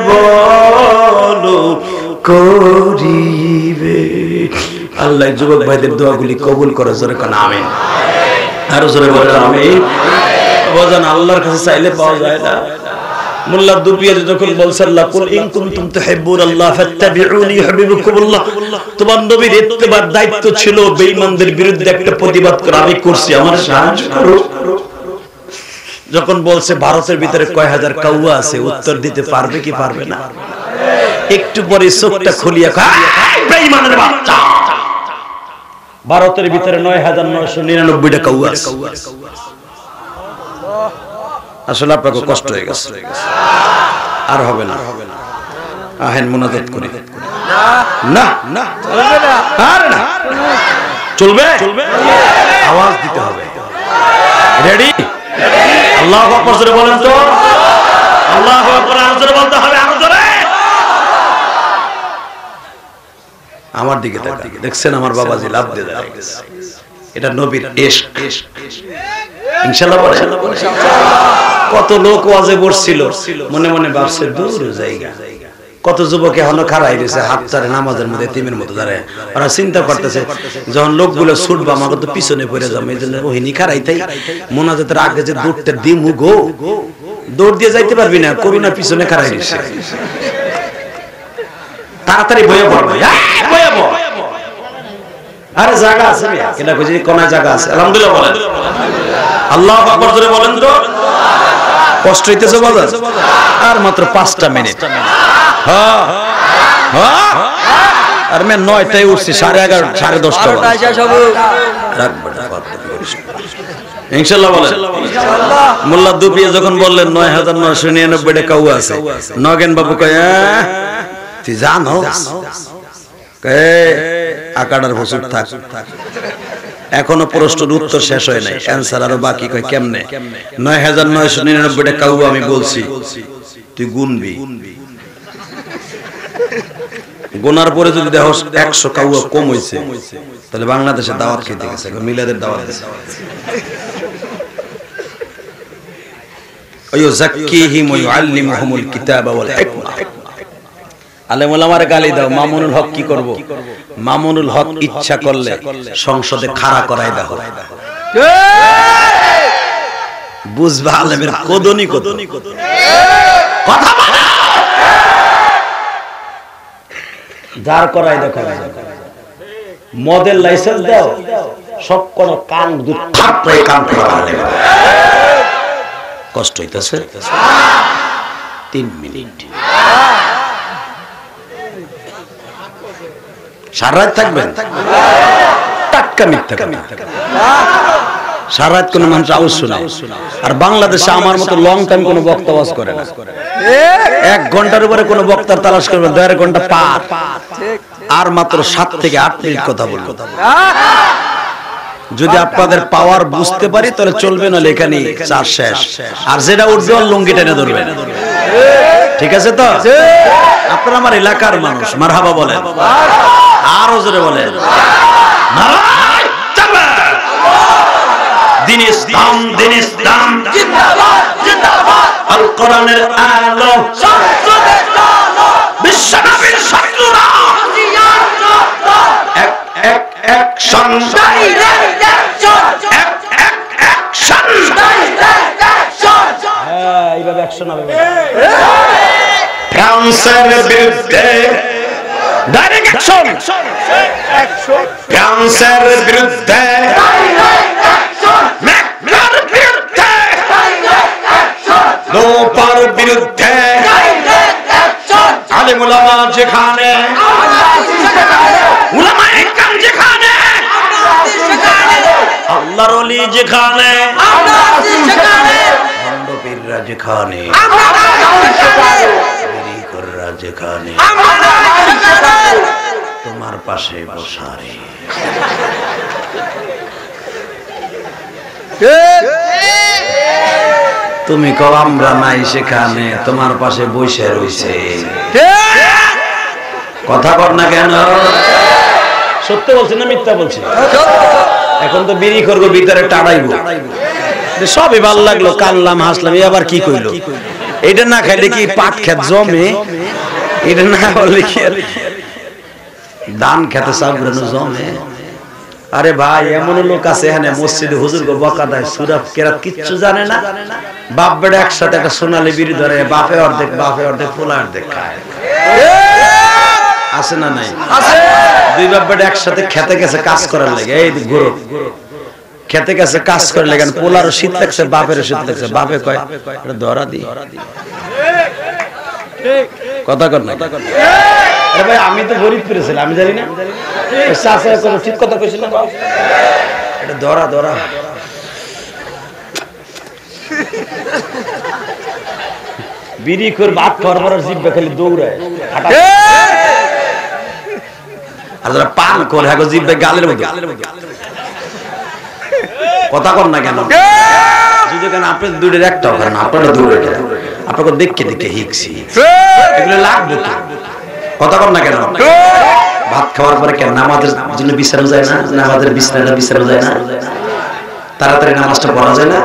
বলো করিবে। আল্লাহ যুবক ভাইদের দোয়াগুলি কবুল করে, জোরে কোন আমিন, আরো জোরে বলেন আমিন। বাজান আল্লাহর কাছে চাইলে পাওয়া যায় না। মোল্লা দুপিয়া যখন বলছেন আল্লাহ কুল ইন কুনতুম তুহিব্বুনাল্লাহ ফাত্তাবিউনি ইউহিব্বুকুমুল্লাহ, তোমার নবীর ইত্তেবার দায়িত্ব ছিল বেঈমানদের বিরুদ্ধে একটা প্রতিবাদ করা, আমি করছি, আমার সাহায্য করো। যখন বলছে ভারতের ভিতরে কয় হাজার কাউয়া আছে, উত্তর দিতে পারবে কি পারবে না? একটু পরে চোখটা খুলিয়া কয় বেঈমানের বাচ্চা, ভারতের ভিতরে ৯৯৯৯টা কাউয়া আছে। আসলে আপনাকে কষ্ট হয়ে গেছে, আর হবে না, আহেন মুনাজাত করি। না না আর না, চলবে, আওয়াজ দিতে হবে। রেডি? আল্লাহু আকবার জোরে বলেন তো, আল্লাহু আকবার জোরে বলতে হবে, আরো জোরে। আমার দিকে তাকান, দেখছেন আমার বাবাজি লাভ দিয়ে দাঁড়িয়ে গেছে। এটা নবীর ইশক। ইনশাআল্লাহ বলেন। কত লোক ওয়াজে বসছিল, মনে মনে ভাবছে দূর জায়গা। কত যুবক এখনো খাড়াই রয়েছে, হাত চারে নামাজের মধ্যে তিমের মতো দাঁড়ায়। ওরা চিন্তা করতেছে যখন লোকগুলো ছুটবে আমাকে তো পিছনে পড়ে যাবে, এই জন্য ওহিনী খাড়াই তাই মোনাজাতের আগে যে দৌড়টা দিমু গো, দৌড় দিয়ে যাইতে পারবি না, করুণা পিছনে খাড়াই রয়েছে, তাড়াতাড়ি বয়ে পড়বে, বয়ে পড়। আরে জায়গা আছে, এটা বুঝি কোন জায়গা আছে? আলহামদুলিল্লাহ বলেন, আল্লাহু আকবার জোরে বলেন তো। কষ্ট হইতেছে বাজার আর মাত্র 5টা মিনিট হ্যাঁ হ্যাঁ আর আমি 9টায় উঠছি 11:30 10:30 ইনশাআল্লাহ বলেন ইনশাআল্লাহ। মোল্লা দুপিয়া যখন বললেন 9999 টাকা কাউ আছে, নগেন বাবু কয় তুই জানো আকাডার বছর থাক, এখনো প্রশ্নের উত্তর শেষ হয় নাই, অ্যানসার আরো বাকি। কয় কেমনে? 9999 টাকা কাউ আমি বলছি, তুই গুনবি, গোনার পরে যদি দেখো 100 কাউয়া কম হইছে তাহলে বাংলাদেশে দাওয়াত খেতে গেছে, মিলাদের দাওয়াত দিছে। ওয়ায়ুযাক্কিহিম ওয়া ইউআল্লিমুহুমুল কিতাবা ওয়াল হিকমা। আলেম ওলামার গালি দাও, মামুনুল হক কি করব? মামুনুল হক ইচ্ছা করলে সংসদে খাড়া করাই দাও, বুঝবা আলেমের কদনি কত। কথা বলো, দাঁড় করাই দেখো, মদের লাইসেন্স দাও, সব কোন কান দুধ থাপড়ে কান ফেলালে কষ্ট হইতেছে। 3 মিনিট সারা রাত থাকবেন, টাক্কা মিথ্যা কথা। সারা রাত কোন মানুষ আওয়াজ শোনায়, আর বাংলাদেশে আমার মতো লং টাইম কোন বক্তা ওয়াজ করে না। 1 ঘন্টার উপরে কোন বক্তার তালাশ করবে, 1.5 ঘন্টা পার, আর মাত্র 7 থেকে 8 মিনিট কথা বলবো। যদি আপনাদের পাওয়ার বুঝতে পারি তাহলে চলবে, না এখানে চার শেষ। আর যেটা উঠবে লুঙ্গি টেনে ধরবেন, ঠিক আছে তো? আপনারা আমার এলাকার মানুষ, মারহাবা বলেন, আরো জোরে বলেন দিন ইসলাম, দিন ইসলাম জিন্দাবাদ জিন্দাবাদ। আল কোরআনের আলো সংসদে চলো, বিশ্বনবীর শত্রুরা এক এক অ্যাকশন, ডাইরেক্ট অ্যাকশন, এক এক অ্যাকশন, ডাইরেক্ট অ্যাকশন। হ্যাঁ, এইভাবে অ্যাকশন হবে। ফ্রান্সের বিরুদ্ধে ডাইরেক্ট অ্যাকশন, ফ্রান্সের বিরুদ্ধে ডাইরেক্ট অ্যাকশন, ম্যাকনার বিরুদ্ধে ডাইরেক্ট অ্যাকশন, লোপার বিরুদ্ধে ডাইরেক্ট অ্যাকশন। আলেম ওলামা যেখানে, উলামায়ে কেরাম যেখানে, আল্লাহর ওলি যেখানে, সেখানে ভণ্ড পীররা যেখানে, বিরিখররা যেখানে, তোমার পাশে বসারে। তুমি কও আমরা নাই সেখানে, তোমার পাশে বসে রইছে। কথা কর না কেন? সত্য বলছি না মিথ্যা বলছি? এখন তো বিড়ি করবো, ভিতরে টাড়াইবো, সবই ভালো লাগলো, কানলাম হাসলাম, আবার কি কইলো? এটা না খাইলে কি পাট খেত জমে? এটা না হলে কি ধান খেতে সাবরানো জমে? আরে ভাই, এমন লোক আছে এখানে মসজিদে হুজুর গো বকা দেয়, সূরা কেরাত কিচ্ছু জানে না, বাপ বেটা একসাথে একটা সোনালী বিড়ি ধরে, বাপে অর্ধেক পোলা অর্ধেক খায়। আছে না নাই? আছে। 2 বাপ বেটা একসাথে খেতে গেছে কাজ করার লাগে, এই গরু খেতে গেছে কাজ করার লাগে, পোলারও শীত লাগছে, বাপেরও শীত লাগছে, বাপে কয় এটা ধরা দি। কথা কর না? আরে ভাই, আমি তো গরিব পেরেছিলাম, আমি জানি না, চাচা কোনো ঠিক কথা কইছিল, এটা ধরা ধরা। বিড়ি করে ভাত খাওয়ার পর জিব্বা খালি দৌড়ায়, আর যারা পান করে হ্যাঁ জিব্বা গালের মধ্যে। কথা কর না কেন? যদি কেন আপনি দূরের একটাও করেন, আপনারা দূরে আপনাকে দেখে দেখে হিকছি, এগুলো লাগবে তো। কথা কর না কেন? ভাত খাওয়ার পরে কেন নামাজের জন্য বিশ্রাম যায় না? নামাজের বিশ্রাম যায় না? তাড়াতাড়ি নামাজটা পড়া যায় না?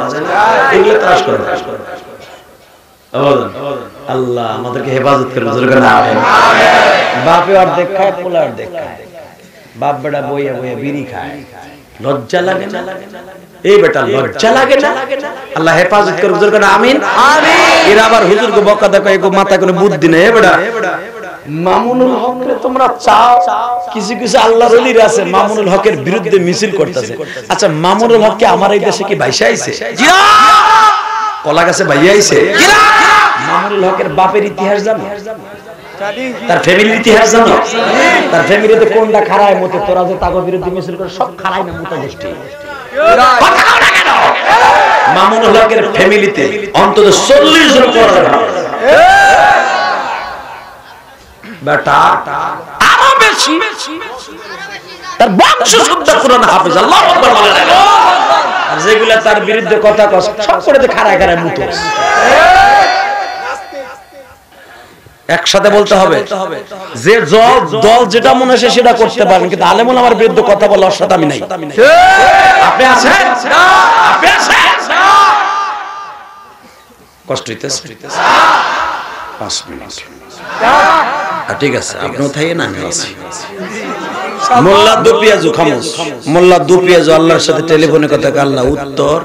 এগুলো ত্রাস করে। আল্লাহ আমাদেরকে হেফাজত করবে। বাপে অর্ধেক খায়, পোলা অর্ধেক খায়, বাপ বেটা বইয়া বইয়া বিড়ি খায়, লজ্জা লাগে না? এই বেটা লজ্জা লাগে না? আল্লাহ হেফাজত করবে, হুজুর কেন আমিন আমিন। এরা আবার হুজুরকে বকা দেখো, এগো মাথায় কোনো বুদ্ধি নেই। বেটা মামুনুল হকরে তোমরা চাও, কিছু কিছু আল্লাহর ওলিরা আছে মামুনুল হকের বিরুদ্ধে মিছিল করতেছে। আচ্ছা, মামুনুল হক কি আমার এই দেশে কি ভাইসা আইছে? কলা গাছে ভাইয়া আইছে মামুনুল হকের বাপের ইতিহাস জানো তার ফ্যামিলির ইতিহাস জানো তার ফ্যামিলিতে কোনটা খারায় মতে তোরা যে তাগো বিরুদ্ধে মিছিল করে সব খারাই না মোটা গোষ্ঠী কথা বল না কেন মামুনুল হকের ফ্যামিলিতে অন্তত 40 জন পড়া বেটা আরো বেশি তার বংশ শুদ্ধ কোরআন হাফেজ আল্লাহু আকবার বলে না আর যেগুলা তার বিরুদ্ধে কথা কস সব করে তো খারায় খারায় মুতো একসাথে বলতে হবে যে দল যেটা মনে হয় সেটা করতে পারবেন কিন্তু আলেমুল আমার বিরুদ্ধে কথা বলার সাথে আমি নাই আপনি আছেন আপনি আছেন কষ্ট হইতেছে 5 মিনিট ঠিক আছে আপনিও থাইয়ে না আমি আছি মোল্লা দুপিয়াজু খামোশ মোল্লা দুপিয়াজু আল্লাহর সাথে টেলিফোনে কথা আল্লাহ উত্তর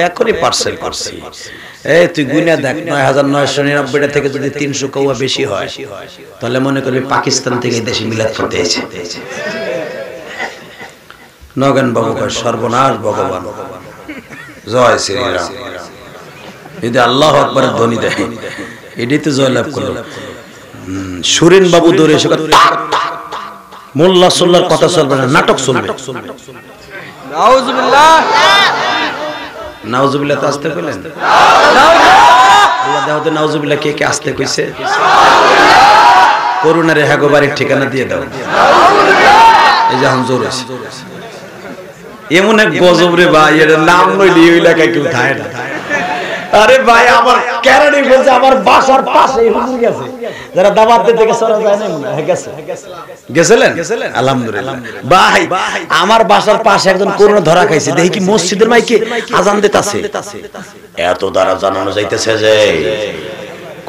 এখনই পার্সেল করছি এই তুই গুনা দেখ 9999 থেকে যদি 300 কৌয়া বেশি হয় তাহলে মনে করবি পাকিস্তান থেকে এই দেশে মিলাদ করতে এসেছে নগেন বাবু কয় সর্বনাশ ভগবান জয় শ্রীরাম যদি আল্লাহু আকবারের ধ্বনি দেয় এটাই তো জয়লাভ করলো সুরেন বাবু দৌড়ে এসে মোল্লা সোল্লার কথা চলবে না নাটক চলবে নাউজুবিল্লাহ নাউজুবিল্লাহ তো আসতে কইলেন আল্লাহ দাওতে নাউজুবিল্লাহ কে কে আসতে কইছে করুণারে হাগো বাড়ির ঠিকানা দিয়ে দাও এই যে হুজুর আছে এমন এক গজব রে ভাই এর নাম লইলি ওই এলাকায় কেউ থাকে না আরে ভাই আমার ক্যারানি বলছে আমার বাসার পাশে হুজুর গেছে যারা দাওয়াত দিতে গেছে ওরা যায় না মনে হয় গেছে গেছিলেন আলহামদুলিল্লাহ ভাই আমার বাসার পাশে একজন করোনা ধরা খাইছে দেখি কি মসজিদের মাইকে আজান দিতেছে এত দ্বারা জানানো যাইতেছে যে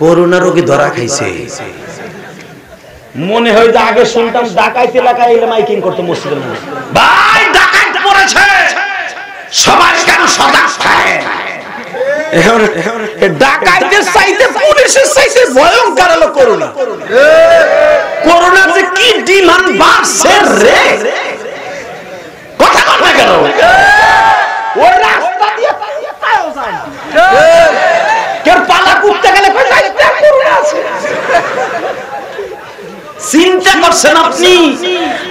করোনা রোগী ধরা খাইছে মনে হয় যে আগে শুনতাম ডাকাইতে এলাকায় এলে মাইকিং করতে মসজিদের মধ্যে ভাই ডাকাইত পড়েছে সবাই কেন সজাগ থাকে ডাকাইতের চাইতে পুলিশের চাইতে ভয়ঙ্কর হলো করোনা করোনা যে কি ডিমান্ড বাড়ছে রে কথা বল না কেন ওই রাস্তা দিয়ে পাও যায় না কেউ পালা কুত্তে গেলে কই যাইতে করোনা আছে চিন্তা করছেন আপনি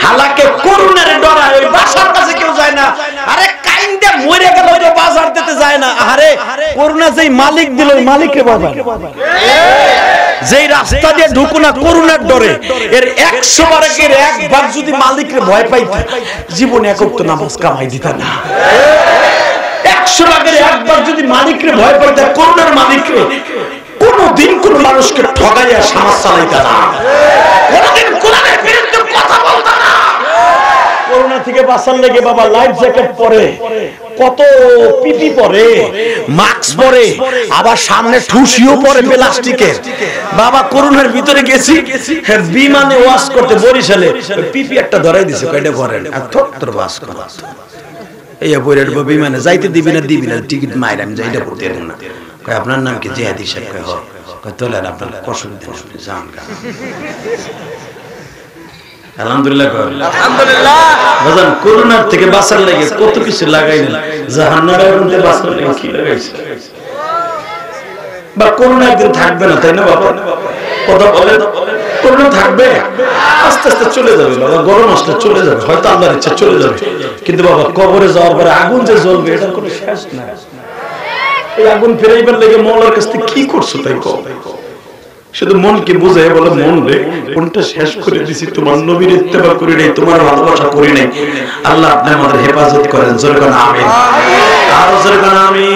হালাকে করোনারে ডরায় ওই বাসার কাছে কেউ যায় না আরে কাইন্দে মরে গেল ওই বাজার দিতে যায় না আরে করোনা যেই মালিক দিল ওই মালিককে বাবা যেই রাস্তা দিয়ে ঢুকু না করোনার ডরে এর 100 বারের একবার যদি মালিকরে ভয় পাইতে জীবনে একত্র নামাজ কামাই দিত না 100 বারের একবার যদি মালিকরে ভয় পাইতে করোনার মালিকরে কোনদিন কোন মানুষকে ঠগাইয়া সমাজ চালাইতা না কোনদিন কোরআনের বিরুদ্ধে কথা বলতা না করোনা থেকে বাঁচার লেগে বাবা লাইফ জ্যাকেট পরে কত পিপি পরে মাস্ক পরে আবার সামনে ঠুসিও পরে প্লাস্টিকের বাবা করোনার ভিতরে গেছি বিমানে ওয়াশ করতে বরিশালে পিপি একটা ধরাই দিছে কয়টা করেন আর থর বাস করা এই বইরের বিমানে যাইতে দিবি না টিকিট মাইর আমি যাইতে করতে দেব না কয় আপনার নাম কি জিয়াদি সাহেব কয় হয় কয় তোলেন আপনার অসুবিধা নেই যান আলহামদুলিল্লাহ আলহামদুলিল্লাহ বাজান করোনার থেকে বাঁচার লাগে কত কিছু লাগাইলেন জাহান্নামের মধ্যে বাঁচার লাগে কি লাগাইছে বা করোনা একদিন থাকবে না তাই না বাবা কথা বলে করোনা থাকবে আস্তে আস্তে চলে যাবে বাবা গরম আসলে চলে যাবে হয়তো আল্লাহর ইচ্ছা চলে যাবে কিন্তু বাবা কবরে যাওয়ার পরে আগুন যে জ্বলবে এটা কোনো শেষ না এই আগুন ফেরাইবার লাগে মওলার কাছে কি করছো তাই কও শুধু মনকে বুঝায় বলে মন রে কোনটা শেষ করে দিছি তোমার নবীর ইত্তেবা করি নাই তোমার ভালোবাসা করি নাই আল্লাহ আপনি আমাদের হেফাজত করেন জোরে কোন আমিন আর জোরে কোন আমিন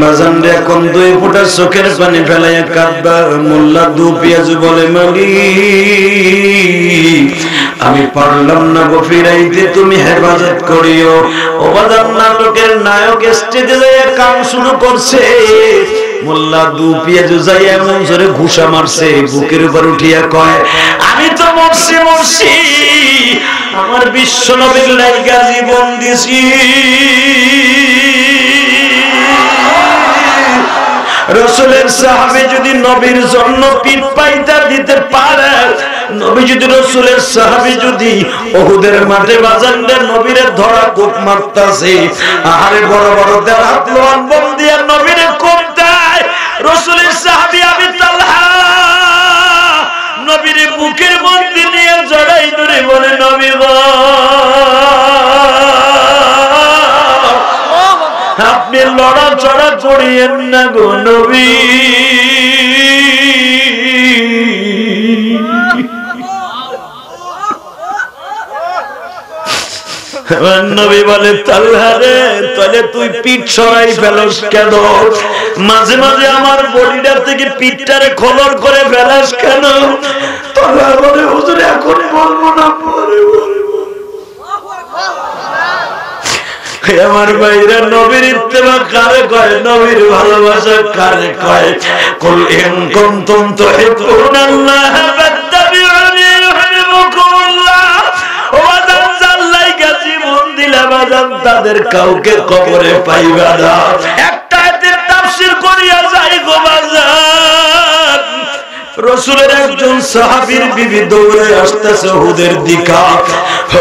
বাজান রে কোন দুই ফোঁটা চোখের পানি ফেলাইয়া কাঁদবা মোল্লা দুপিয়াজু বলে মালিক আমি পারলাম না গো ফিরাইতে তুমি হেফাজত করিও ও বাজান নাটকের নায়ক স্টেজে যায় কাম শুরু করছে মোল্লা দুপিয়াজু যাই এমন জোরে ঘুষা মারছে বুকের উপর উঠিয়া কয় আমি তো মরছি আমার বিশ্ব নবীর লাইগা জীবন দিছি রাসূলের সাহাবী যদি নবীর জন্য পিঠ পাইতা দিতে পারে, নবী যদি রাসূলের সাহাবী যদি উহুদের মাঠে বাজানলে নবীরে ধরা কোপ মারতাছে, আরে বড় বড় দেরাত লোয়ান বন্দিয়া নবীরে কোপ দেয়, রাসূলের সাহাবী আবু তালহা নবীরে বুকের মধ্যে নিয়ে জড়াই ধরে বলে, নবী গো আপনি লড়াচড়া করিয়েন না গো নবী। নবী বলে, তালহা রে তাহলে তুই পিঠ সরাই ফেলস কেন? মাঝে মাঝে আমার বডিটা থেকে পিঠটারে খোলর করে ফেলাস কেন? তালহা বলে, হুজুর এখন বলবো না, পরে বলবো। আমার ভাইরা নবীর ইত্তেবা কারে কয়, নবীর ভালোবাসা কারে কয়? কুল ইন কুনতুম তুহিব্বুনাল্লাহ ফাত্তাবিউনি ইউহিব্বুকুমুল্লাহ। ও বাজান আল্লাহর কাছে জীবন দিলা বাজান, তাদের কাউকে কবরে পাইবা না। একটা আয়াতের তাফসীর করিয়া যাই গো বাজান, রাসূলের একজন সাহাবীর বিবি দৌড়ে আসতেছে উহুদের দিকে।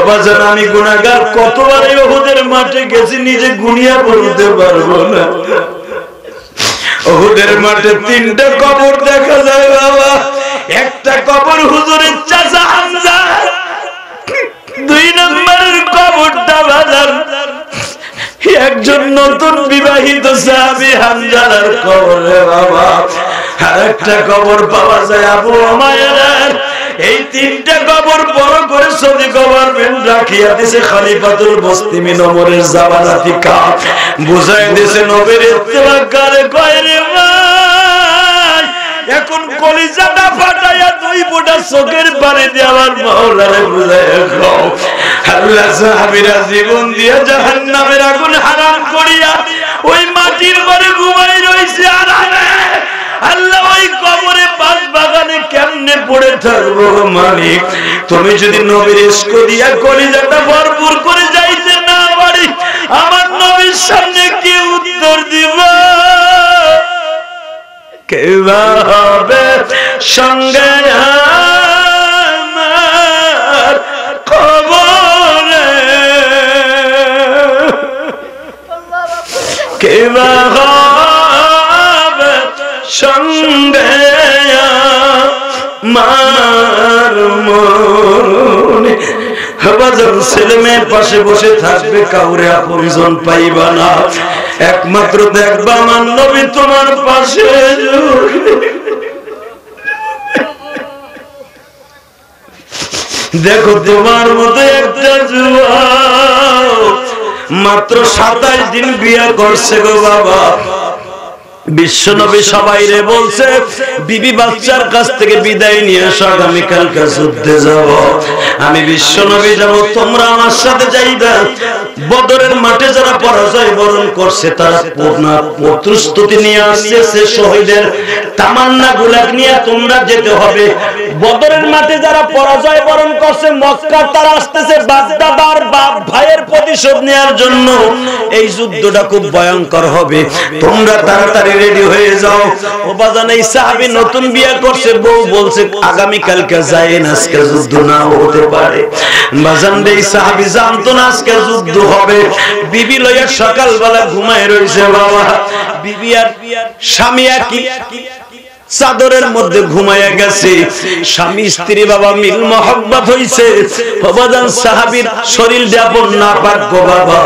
বাজান আমি গুনাহগার, কতবার উহুদের মাঠে গেছি নিজে গুনিয়া বলতে পারবো না। উহুদের মাঠে 3টা কবর দেখা যায় বাবা। একটা কবর হুজুরের চাচা হামজা, 2 নম্বরের কবরটা বাজান একজন নতুন বিবাহিত সাহাবী হামজার কবর বাবা। আর একটা কবর পাওয়া যায় আবু উমাইয়ার। এই 3টা কবর বড় করে সৌদি গভর্নমেন্ট রাখিয়া দিয়েছে খলিফাতুল মুসলিমিন ওমরের জামানা থেকে। বুঝাই দিয়েছে নবীর ইত্তেবা কারে কয় রে ভাই, এখন কলিজাটা ফাটাইয়া 2 ফোঁটা চোখের পানি দিয়ে আমার মাওলারে বুঝাইয়া খাও। আল্লাহ সাহাবীরা জীবন দিয়ে জাহান্নামের আগুন হারাম করিয়া ওই মাটির ঘরে ঘুমাই রইছে আরামে। আল্লাহ ওই কবরে বাস বাগানে কেমনে পড়ে থাকবো মালিক? তুমি যদি নবীর ইশক দিয়া কলিজাটা ভরপুর করে যাইতে না পারি, আমার নবীর সামনে কি উত্তর দিব? কে হবে সঙ্গে আমার কবরে? কে হবে সঙ্গে আমার মনে? বাজার ছেলে মেয়ের পাশে বসে থাকবে, কাউরে আপনজন পাইবা না, একমাত্র দেখবা আমার নবী তোমার পাশে। দেখো তোমার মতো একটা যুবক মাত্র 27 দিন বিয়ে করছে গো বাবা। বিশ্বনবী সবাইরে বলছে, বিবি বাচ্চার কাছ থেকে বিদায় নিয়ে এসো, আগামীকালকে যুদ্ধে যাব। আমি বিশ্বনবী যাব, তোমরা আমার সাথে যাইবা। বদরের মাঠে যারা পরাজয় বরণ করছে তারা প্রস্তুতি নিয়ে আসছে, সে শহীদের তামান্না গুলাক নিয়ে তোমরা যেতে হবে। বদরের মাঠে যারা পরাজয় বরণ করছে মক্কা, তারা আসতেছে বাগদাদার বাপ ভাইয়ের প্রতিশোধ নেওয়ার জন্য। এই যুদ্ধটা খুব ভয়ঙ্কর হবে, তোমরা তাড়াতাড়ি রেডি হয়ে যাও। ও বাজান এই সাহাবী নতুন বিয়ে করছে, বউ বলছে আগামী কালকে যায়েন, আজকে যুদ্ধ না হতে পারে। বাজান এই সাহাবী জানতো না আজকে যুদ্ধ হবে। বিবি লইয়া সকালবেলা ঘুমায় রইছে বাবা। বিবি আর স্বামী কি চাদরের মধ্যে ঘুমাইয়া গেছে। স্বামী স্ত্রী বাবা মিল মহব্বত হইছে। বাবাজান সাহাবীর শরীর যাপন না পাক গো বাবা।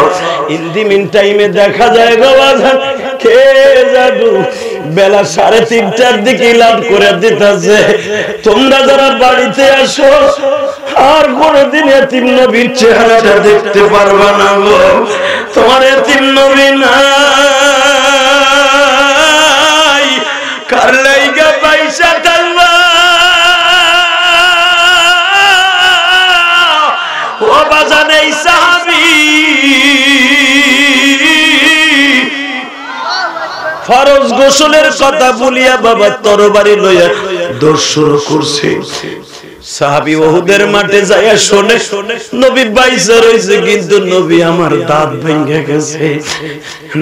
ইন দি মিন টাইমে দেখা যায় গো বাবাজান কে জাদু বেলা 3:30টার দিকে ইলান করে দিতেছে, তোমরা যারা বাড়িতে আসো আর কোনদিন এতিম নবীর চেহারাটা দেখতে পারবা না গো। তোমার এতিম নবী নাই, কার লাইগা পয়সা তাল্লা ও বাজান এই সাহাবী ফরজ গোসলের কথা বলিয়া বাবা তরবারি লইয়া দৌড় শুরু করছে। সাহাবী উহুদের মাঠে যায়া শুনে নবী বাইসা রইছে, কিন্তু নবী আমার দাঁত ভেঙে গেছে।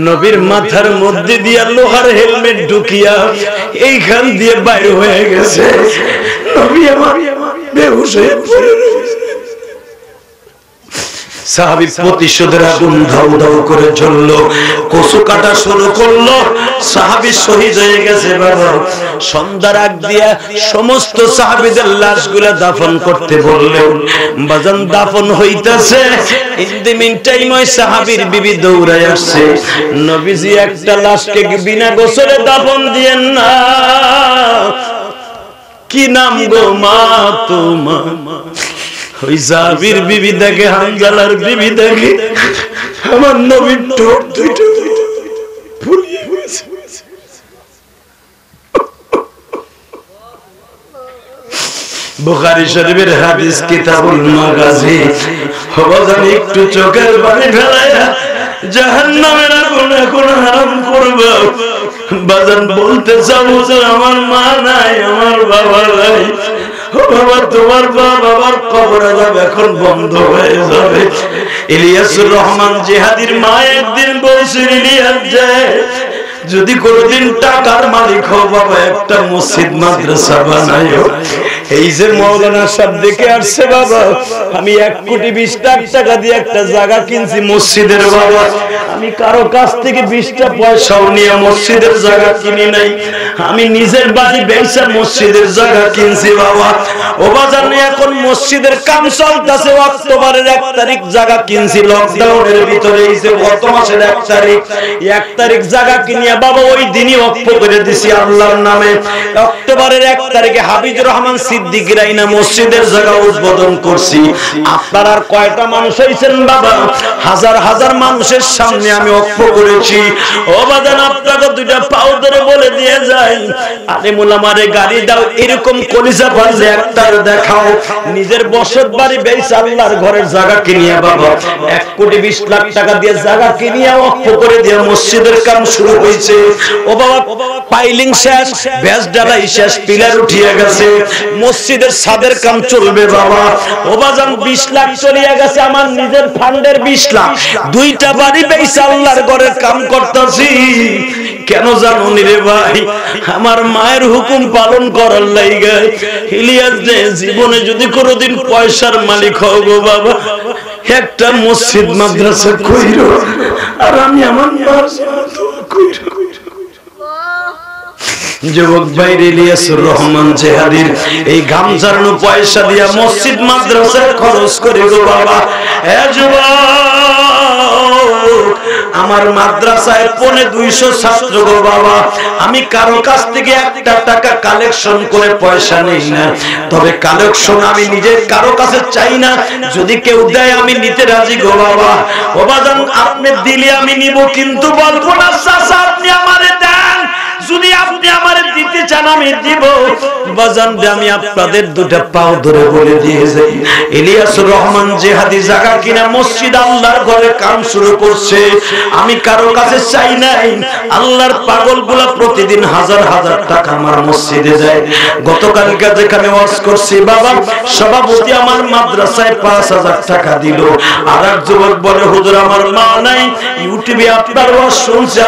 নবীর মাথার মধ্যে দিয়া লোহার হেলমেট ঢুকিয়া এইখান দিয়ে বাইরে হয়ে গেছে। নবী আমার বেহুশ হয়ে পড়ে রয়েছে। সাহাবী প্রতিশোধের আগুন ধাউ ধাউ করে জ্বললো, কচু কাটা শুরু করলো। সাহাবী শহীদ হয়ে গেছে বাবা। সন্ধ্যার আগ দিয়া সমস্ত সাহাবীদের লাশগুলা দাফন করতে বললেন। বাজান দাফন হইতাছে, ইন দি মিন টাইম ওই সাহাবীর বিবি দৌড়ায় আসছে, নবীজি একটা লাশকে বিনা গোসলে দাফন দিয়েন না। কি নাম গো মা তোমার? ওই সাহাবীর বিবি দেখে, হানজালার বিবি দেখে আমার নবীর ঠোঁট দুইটা ফুলিয়ে গেছে। বুখারী শরীফের হাদিস কিতাবুল মাগাজি। বাজান একটু চোখের পানি ফেলায়া জাহান্নামের আগুন এখন হারাম করব। বাজান বলতে চাবো যে আমার মা নাই, আমার বাবা নাই। ও বাবা, তোমার বাবার কবর আযাব এখন বন্ধ হয়ে যাবে। ইলিয়াসুর রহমান জিহাদির মা একদিন বলছিল, ইলিয়াস যায় যদি কোনদিন টাকার মালিক হও বাবা, একটা মসজিদ মাদ্রাসা বানাইও। এই যে মাওলানা সাহেব দেখে আসছে বাবা, আমি 1 কোটি 20 লাখ টাকা দিয়ে একটা জায়গা কিনছি মসজিদের বাবা। আমি কারো কাছ থেকে 20টা পয়সাও নিয়ে মসজিদের জায়গা কিনি নাই, আমি নিজের বাড়ি বেচা মসজিদের জায়গা কিনছি বাবা। ও বাজার নিয়ে এখন মসজিদের কাম চলতেছে। অক্টোবরের 1 তারিখ জায়গা কিনছি, লকডাউনের ভিতরে। এই যে গত মাসের 1 তারিখ জায়গা কিনিয়া বাবা ওই দিনই ওয়াকফ করে দিছি আল্লাহর নামে। অক্টোবরের 1 তারিখে হাবিবুর রহমান সিদ্দিক রাইনা মসজিদের জায়গা উদ্বোধন করছি। আপনারা আর কয়টা মানুষ হইছেন বাবা? হাজার হাজার মানুষের সামনে আমি ওয়াকফ করেছি। ও বাজান, আপনাকে দুইটা পাও ধরে বলে দিয়ে যাই, আলেম উলামারে গালি দাও, এরকম কলিজা পারলে একটা দেখাও। নিজের বসত বাড়ি বেচে আল্লাহর ঘরের জায়গা কিনিয়া বাবা 1 কোটি 20 লাখ টাকা দিয়ে জায়গা কিনিয়া ওয়াকফ করে দিয়ে মসজিদের কাম শুরু হয়েছে। ও বাবা, পাইলিং শেষ, ব্যাস ডালাই শেষ, পিলার উঠিয়ে গেছে, মসজিদের ছাদের কাম চলবে বাবা। ও বাজান 20 লাখ চলিয়ে গেছে আমার নিজের ফান্ডের 20 লাখ। 2টা বাড়ি বেচে আল্লাহর ঘরের কাম করতেছি। কেন জানুনি রে ভাই? আমার মায়ের হুকুম পালন করার লাইগা। ইলিয়াস যে জীবনে যদি কোনোদিন পয়সার মালিক হও গো বাবা, একটা মসজিদ মাদ্রাসা কইরো, আর আমি আমার মার দোয়া কইরো। যুবক ভাই, ইলিয়াসুর রহমান জিহাদির এই ঘাম ঝরানো পয়সা দিয়া মসজিদ মাদ্রাসায় খরচ করে গো বাবা। এ যুবক, আমার মাদ্রাসায় 250 ছাত্র গো বাবা। আমি কারো কাছ থেকে 1টা টাকা কালেকশন করে পয়সা নেই না, তবে কালেকশন আমি নিজে কারো কাছে চাই না। যদি কেউ দেয় আমি নিতে রাজি গো বাবা। ও বাজান, আপনি দিলে আমি নিব, কিন্তু বলবো না চাচা আপনি আমারে দেন। যদি আপনি আমারে দিতে চান আমি দিব। বাজান, আমি আপনাদের 2টা পাও ধরে বলে দিয়ে যাই, ইলিয়াসুর রহমান জিহাদি জায়গা কিনা মসজিদ আল্লাহর ঘরে কাম শুরু করছে। আমি কারো কাছে চাই নাই। আল্লাহর পাগলগুলা প্রতিদিন হাজার হাজার টাকা আমার মসজিদে দেয়। গতকালকে যেখানে ওয়াজ করছি বাবা, সভাপতি আমার মাদ্রাসায় 5000 টাকা দিল। আর এক যুবক বলে, হুজুর আমার মা নাই, ইউটিউবে আপনার ওয়াজ শুনছে।